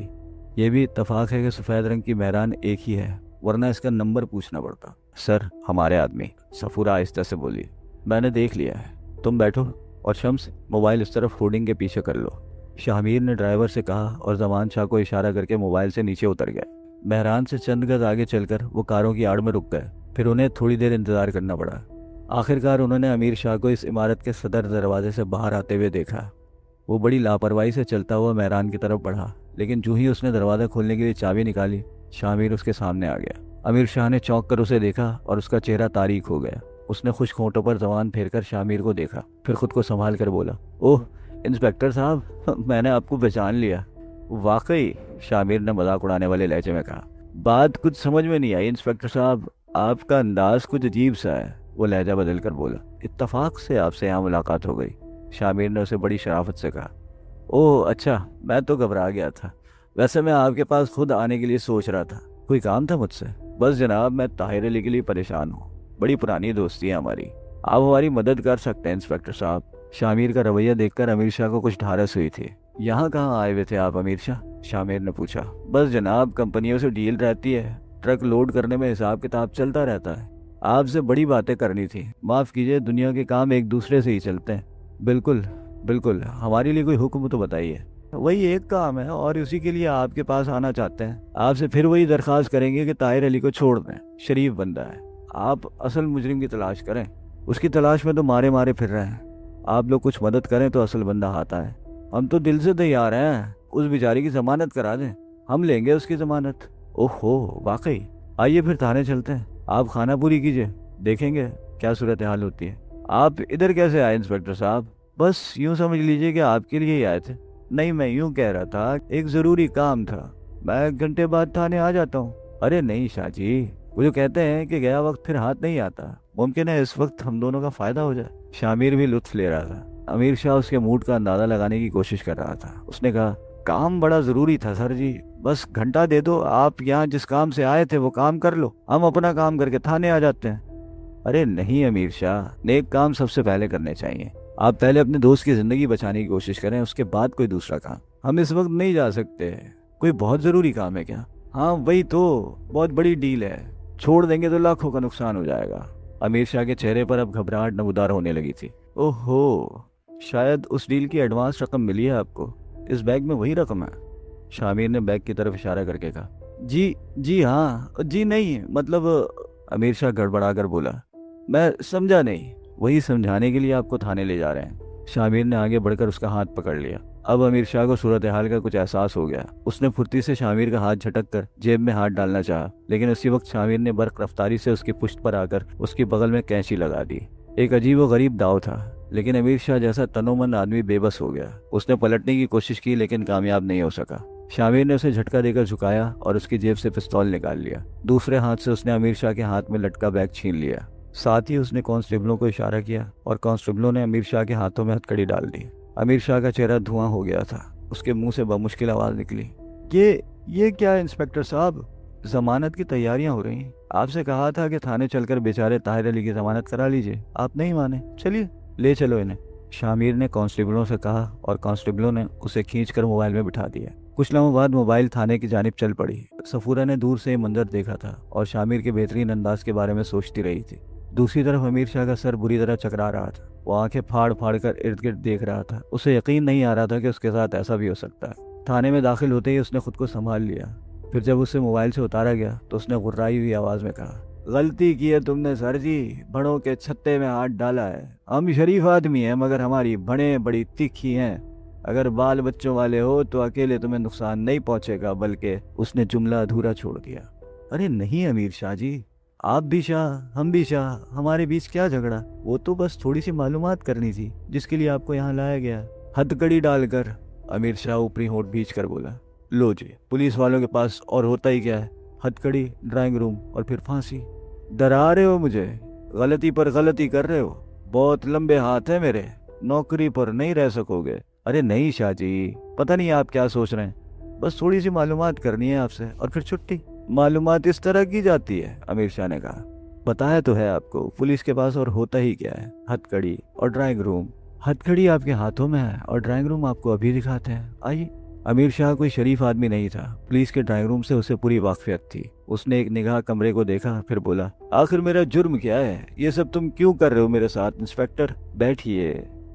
यह भी इत्तफाक है कि सफ़ेद रंग की मेहरान एक ही है, वरना इसका नंबर पूछना पड़ता। सर, हमारे आदमी, सफूरा आहिस्ता से बोली। मैंने देख लिया है, तुम बैठो और शम्स, मोबाइल इस तरफ होर्डिंग के पीछे कर लो। शामिर ने ड्राइवर से कहा और जमान शाह को इशारा करके मोबाइल से नीचे उतर गया। मेहरान से चंद गज आगे चलकर वो कारों की आड़ में रुक गए। फिर उन्हें थोड़ी देर इंतजार करना पड़ा। आखिरकार उन्होंने अमीर शाह को इस इमारत के सदर दरवाजे से बाहर आते हुए देखा। वो बड़ी लापरवाही से चलता हुआ मेहरान की तरफ बढ़ा, लेकिन जो ही उसने दरवाज़ा खोलने के लिए चाबी निकाली, शामिर उसके सामने आ गया। अमीर शाह ने चौंक कर उसे देखा और उसका चेहरा तारीक हो गया। उसने खुश्क होंठों पर जबान फेरकर शामिर को देखा, फिर खुद को संभाल कर बोला, ओह इंस्पेक्टर साहब, मैंने आपको पहचान लिया। वाकई, शामिर ने मजाक उड़ाने वाले लहजे में कहा। बात कुछ समझ में नहीं आई इंस्पेक्टर साहब, आपका अंदाज कुछ अजीब सा है। वो लहजा बदल कर बोला। इत्तफाक से आपसे यहाँ मुलाकात हो गई, शामिर ने उसे बड़ी शराफत से कहा। ओह अच्छा, मैं तो घबरा गया था। वैसे मैं आपके पास खुद आने के लिए सोच रहा था। कोई काम था मुझसे? बस जनाब, मैं ताहिर अली के लिए परेशान हूँ। बड़ी पुरानी दोस्ती है हमारी, आप हमारी मदद कर सकते हैं इंस्पेक्टर साहब। शामिर का रवैया देखकर अमीर शाह को कुछ ढारस हुई थी। यहाँ कहाँ आए हुए थे आप अमीर शाह? शामिर ने पूछा। बस जनाब, कंपनियों से डील रहती है, ट्रक लोड करने में हिसाब किताब चलता रहता है। आपसे बड़ी बातें करनी थी। माफ़ कीजिए, दुनिया के काम एक दूसरे से ही चलते हैं। बिल्कुल बिल्कुल, हमारे लिए कोई हुक्म तो बताइए। वही एक काम है और उसी के लिए आपके पास आना चाहते हैं। आपसे फिर वही दरख्वास्त करेंगे कि ताहिर अली को छोड़ दें, शरीफ बंदा है। आप असल मुजरिम की तलाश करें, उसकी तलाश में तो मारे मारे फिर रहे हैं। आप लोग कुछ मदद करें तो असल बंदा आता है। हम तो दिल से तैयार हैं, उस बेचारी की जमानत करा दें, हम लेंगे उसकी जमानत। ओहो वाकई, आइए फिर थाने चलते हैं। आप खाना पूरी कीजिए, देखेंगे क्या सूरत हाल होती है। आप इधर कैसे आए इंस्पेक्टर साहब? बस यूं समझ लीजिए कि आपके लिए ही आए थे। नहीं, मैं यूं कह रहा था, एक जरूरी काम था। मैं एक घंटे बाद थाने आ जाता हूँ। अरे नहीं शाह जी, वो जो कहते हैं कि गया वक्त फिर हाथ नहीं आता, मुमकिन है इस वक्त हम दोनों का फायदा हो जाए। शामिर भी लुत्फ ले रहा था। अमीर शाह उसके मूड का अंदाजा लगाने की कोशिश कर रहा था। उसने कहा, काम बड़ा जरूरी था सर जी, बस घंटा दे दो। आप यहाँ जिस काम से आए थे वो काम कर लो, हम अपना काम करके थाने आ जाते हैं। अरे नहीं अमीर शाह, नेक काम सबसे पहले करने चाहिए। आप पहले अपने दोस्त की जिंदगी बचाने की कोशिश करें, उसके बाद कोई दूसरा काम। हम इस वक्त नहीं जा सकते। कोई बहुत जरूरी काम है क्या? हाँ वही तो, बहुत बड़ी डील है, छोड़ देंगे तो लाखों का नुकसान हो जाएगा। अमीर शाह के चेहरे पर अब घबराहट नमूदार होने लगी थी। ओहो, शायद उस डील की एडवांस रकम मिली है आपको। इस बैग में वही रकम है? शामिर ने बैग की तरफ इशारा करके कहा। जी हाँ, जी नहीं मतलब, अमीर शाह गड़बड़ा कर बोला, मैं समझा नहीं। वही समझाने के लिए आपको थाने ले जा रहे हैं। शामिर ने आगे बढ़कर उसका हाथ पकड़ लिया। अब अमीर शाह को सूरत हाल का कुछ एहसास हो गया। उसने फुर्ती से शामिर का हाथ झटक कर जेब में हाथ डालना चाहा, लेकिन उसी वक्त शामिर ने बर्क रफ्तारी से उसकी पुश्त पर आकर उसके बगल में कैंची लगा दी। एक अजीब व गरीब दाव था, लेकिन अमीर शाह जैसा तनोमन आदमी बेबस हो गया। उसने पलटने की कोशिश की लेकिन कामयाब नहीं हो सका। शामिर ने उसे झटका देकर झुकाया और उसकी जेब से पिस्तौल निकाल लिया। दूसरे हाथ से उसने अमीर शाह के हाथ में लटका बैग छीन लिया। साथ ही उसने कांस्टेबलों को इशारा किया और कांस्टेबलों ने अमीर शाह के हाथों में हथकड़ी डाल दी। अमीर शाह का चेहरा धुआं हो गया था। उसके मुंह से बमुश्किल आवाज निकली, ये क्या इंस्पेक्टर साहब? जमानत की तैयारियां हो रही हैं। आपसे कहा था कि थाने चलकर बेचारे ताहिर अली की जमानत करा लीजिए, आप नहीं माने। चलिए ले चलो इन्हें, शामिर ने कांस्टेबलों से कहा और कांस्टेबलों ने उसे खींचकर मोबाइल में बिठा दिया। कुछ लम्हों बाद मोबाइल थाने की जानिब चल पड़ी। सफूरा ने दूर से ये मंजर देखा था और शामिर के बेहतरीन अंदाज के बारे में सोचती रही थी। दूसरी तरफ अमीर शाह का सर बुरी तरह चकरा रहा था। वो आंखें फाड़ फाड़ कर इर्द गिर्द देख रहा था। उसे यकीन नहीं आ रहा था कि उसके साथ ऐसा भी हो सकता है। थाने में दाखिल होते ही उसने खुद को संभाल लिया। फिर जब उसे मोबाइल से उतारा गया तो उसने गुर्राई हुई आवाज में कहा, गलती की है तुमने सर जी, भड़ों के छत्ते में हाथ डाला है। हम शरीफ आदमी हैं मगर हमारी भड़ें बड़ी तीखी हैं। अगर बाल बच्चों वाले हो तो अकेले तुम्हें नुकसान नहीं पहुंचेगा, बल्कि उसने जुमला अधूरा छोड़ दिया। अरे नहीं अमीर शाह जी, आप भी शाह हम भी शाह, हमारे बीच क्या झगड़ा? वो तो बस थोड़ी सी मालूमात करनी थी जिसके लिए आपको यहाँ लाया गया। हथकड़ी डालकर अमीर शाह ऊपरी होंठ भींच कर बोला, लो जी, पुलिस वालों के पास और होता ही क्या है, हथकड़ी, ड्राइंग रूम और फिर फांसी। डरा रहे हो मुझे? गलती पर गलती कर रहे हो। बहुत लंबे हाथ है मेरे, नौकरी पर नहीं रह सकोगे। अरे नहीं शाह जी, पता नहीं आप क्या सोच रहे हैं, बस थोड़ी सी मालूमात करनी है आपसे और फिर छुट्टी। मालूमात इस तरह की जाती है? अमीर शाह ने कहा, बताया तो है आपको, पुलिस के पास और होता ही क्या है, हथकड़ी और ड्राइंग रूम। हथकड़ी आपके हाथों में है और ड्राइंग रूम आपको अभी दिखाते हैं, आइए। अमीर शाह कोई शरीफ आदमी नहीं था। पुलिस के ड्राइंग रूम से उसे पूरी वाकफियत थी। उसने एक निगाह कमरे को देखा, फिर बोला, आखिर मेरा जुर्म क्या है? ये सब तुम क्यों कर रहे हो मेरे साथ? इंस्पेक्टर बैठिए,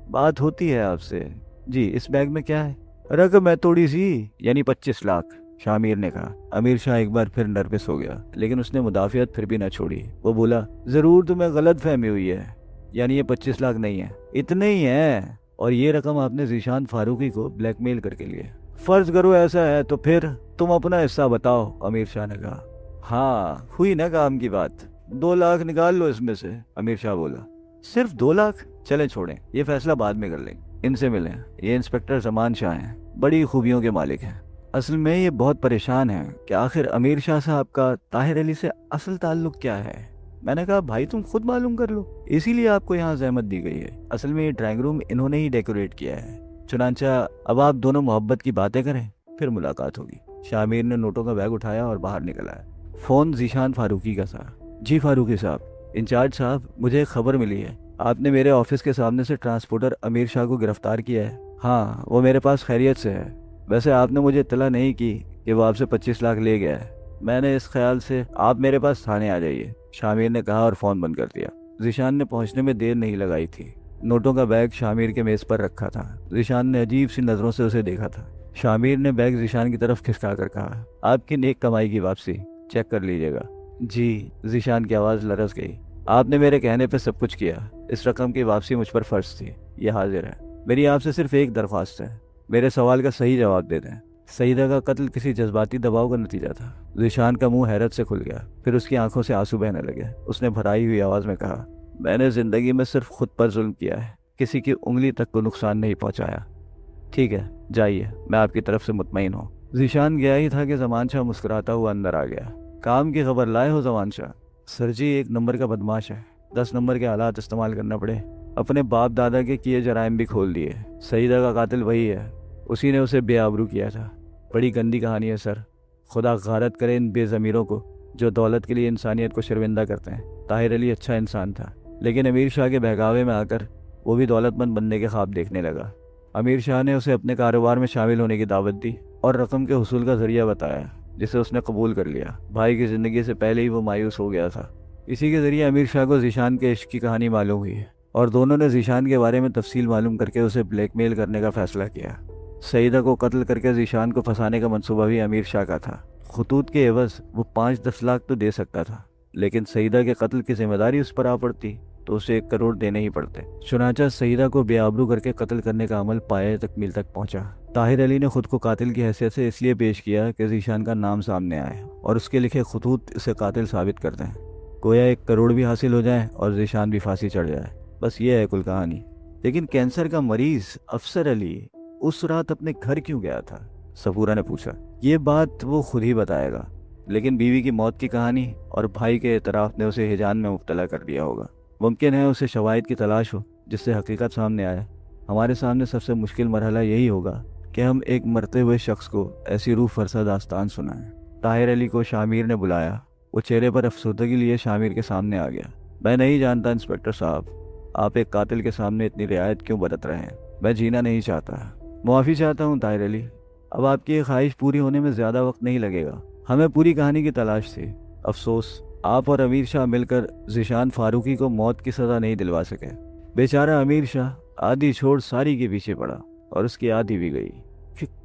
बात होती है आपसे। जी, इस बैग में क्या है? रकम है थोड़ी सी, यानी 25 लाख, शामिर ने कहा। अमीर शाह एक बार फिर नर्वस हो गया, लेकिन उसने मुदाफियत फिर भी न छोड़ी। वो बोला, जरूर तुम्हें गलत फहमी हुई है, यानी ये 25 लाख नहीं है, इतने ही है। और ये रकम आपने जीशान फारूकी को ब्लैकमेल करके लिए। फर्ज करो ऐसा है तो फिर तुम अपना हिस्सा बताओ, अमीर शाह ने कहा। हाँ, हुई ना काम की बात, 2 लाख निकाल लो इसमें से, अमीर शाह बोला। सिर्फ 2 लाख? चले छोड़ें, ये फैसला बाद में कर लेंगे। इनसे मिलें, ये इंस्पेक्टर जमान शाह हैं, बड़ी खूबियों के मालिक हैं। असल में ये बहुत परेशान है कि आखिर अमीर शाह साहब का ताहिर अली से असल ताल्लुक क्या है। मैंने कहा, भाई तुम खुद मालूम कर लो, इसीलिए आपको यहाँ जहमत दी गई है। असल में ये ड्राइंग रूम इन्होंने ही डेकोरेट किया है। चुनांचा अब आप दोनों मोहब्बत की बातें करें, फिर मुलाकात होगी। शामिर ने नोटों का बैग उठाया और बाहर निकल आया। फोन जीशान फारूकी का था। जी फारूकी साहब। इंचार्ज साहब, मुझे एक खबर मिली है, आपने मेरे ऑफिस के सामने से ट्रांसपोर्टर अमीर शाह को गिरफ्तार किया है। हाँ, वो मेरे पास खैरियत से है। वैसे आपने मुझे इत्तला नहीं की कि वो आपसे 25 लाख ले गया है। मैंने इस ख्याल से आप मेरे पास थाने आ जाइए, शामिर ने कहा और फ़ोन बंद कर दिया। ज़ीशान ने पहुंचने में देर नहीं लगाई थी। नोटों का बैग शामिर के मेज़ पर रखा था। ज़ीशान ने अजीब सी नज़रों से उसे देखा था। शामिर ने बैग ज़ीशान की तरफ खिसका कर कहा, आपकी नेक कमाई की वापसी, चेक कर लीजिएगा। जी। ज़ीशान की आवाज़ लरस गई। आपने मेरे कहने पे सब कुछ किया। इस रकम की वापसी मुझ पर फ़र्ज थी। ये हाजिर है। मेरी आपसे सिर्फ एक दरख्वास्त है, मेरे सवाल का सही जवाब दे दें। सईदा का कत्ल किसी जज्बाती दबाव का नतीजा था। ज़ीशान का मुंह हैरत से खुल गया, फिर उसकी आंखों से आंसू बहने लगे। उसने भराई हुई आवाज़ में कहा, मैंने ज़िंदगी में सिर्फ खुद पर जुल्म किया है, किसी की उंगली तक को नुकसान नहीं पहुंचाया। ठीक है, जाइए, मैं आपकी तरफ से मुतमईन हूँ। ज़ीशान गया ही था कि ज़मान शाह मुस्कुराता हुआ अंदर आ गया। काम की खबर लाए हो ज़मान शाह? सर जी, 1 नंबर का बदमाश है। 10 नंबर के आलात इस्तेमाल करना पड़े। अपने बाप दादा के किए जराइम भी खोल दिए। सईदा का कातिल वही है, उसी ने उसे बेआबरू किया था। बड़ी गंदी कहानी है सर। खुदा गारत करे इन बेज़मीरों को जो दौलत के लिए इंसानियत को शर्मिंदा करते हैं। ताहिर अली अच्छा इंसान था, लेकिन अमीर शाह के बहकावे में आकर वो भी दौलतमंद बनने के ख्वाब देखने लगा। अमीर शाह ने उसे अपने कारोबार में शामिल होने की दावत दी और रकम के हुसूल का जरिया बताया, जिसे उसने कबूल कर लिया। भाई की ज़िंदगी से पहले ही वो मायूस हो गया था। इसी के ज़रिए अमीर शाह को ज़ीशान के इश्क की कहानी मालूम हुई और दोनों ने ज़ीशान के बारे में तफसील मालूम करके उसे ब्लैकमेल करने का फ़ैसला किया। सईदा को कत्ल करके ज़ीशान को फंसाने का मंसूबा भी अमीर शाह का था। खतूत के एवज़ वो 5-10 लाख तो दे सकता था, लेकिन सईदा के कत्ल की जिम्मेदारी उस पर आ पड़ती तो उसे 1 करोड़ देने ही पड़ते। चुनांचा सईदा को बेआबरू करके कत्ल करने का अमल पाए तकमील तक पहुंचा। ताहिर अली ने खुद को कातिल की हैसियत से इसलिए पेश किया कि ज़ीशान का नाम सामने आए और उसके लिखे खतूत इसे कातिल साबित कर दें। गोया 1 करोड़ भी हासिल हो जाए और ज़ीशान भी फांसी चढ़ जाए। बस ये है कुल कहानी। लेकिन कैंसर का मरीज अफसर अली उस रात अपने घर क्यों गया था? सफूरा ने पूछा। ये बात वो खुद ही बताएगा, लेकिन बीवी की मौत की कहानी और भाई के एतराफ़ ने उसे हिजान में मुब्तला कर दिया होगा। मुमकिन है उसे शवाहिद की तलाश हो जिससे हकीकत सामने आए। हमारे सामने सबसे मुश्किल मरहला यही होगा कि हम एक मरते हुए शख्स को ऐसी रूह फरसा दास्तान सुनाएं। ताहिर अली को शामिर ने बुलाया। वो चेहरे पर अफसोदगी लिए शामिर के सामने आ गया। मैं नहीं जानता इंस्पेक्टर साहब, आप एक कातिल के सामने इतनी रियायत क्यों बरत रहे हैं? मैं जीना नहीं चाहता। मुआफ़ी चाहता हूँ ताहिर अली, अब आपकी ये ख्वाहिश पूरी होने में ज़्यादा वक्त नहीं लगेगा। हमें पूरी कहानी की तलाश थी। अफसोस, आप और अमीर शाह मिलकर ज़ीशान फारूकी को मौत की सज़ा नहीं दिलवा सके। बेचारा अमीर शाह आधी छोड़ सारी के पीछे पड़ा और उसकी आधी भी गई।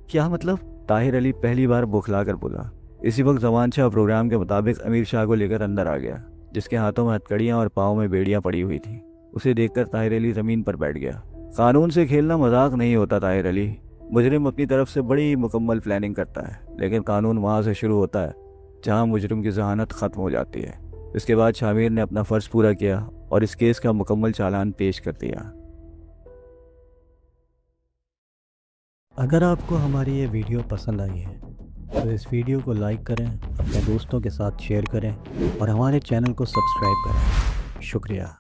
क्या मतलब? ताहिर अली पहली बार बौखला कर बोला। इसी वक्त ज़मान शाह प्रोग्राम के मुताबिक अमीर शाह को लेकर अंदर आ गया, जिसके हाथों में हथकड़ियाँ और पाँव में बेड़ियाँ पड़ी हुई थीं। उसे देखकर ताहिर अली ज़मीन पर बैठ गया। कानून से खेलना मजाक नहीं होता ताहिर अली। मुजरिम अपनी तरफ से बड़ी मुकम्मल प्लानिंग करता है, लेकिन कानून वहाँ से शुरू होता है जहाँ मुजरिम की जहानत ख़त्म हो जाती है। इसके बाद शामिर ने अपना फ़र्ज़ पूरा किया और इस केस का मुकम्मल चालान पेश कर दिया। अगर आपको हमारी ये वीडियो पसंद आई है तो इस वीडियो को लाइक करें, अपने दोस्तों के साथ शेयर करें और हमारे चैनल को सब्सक्राइब करें। शुक्रिया।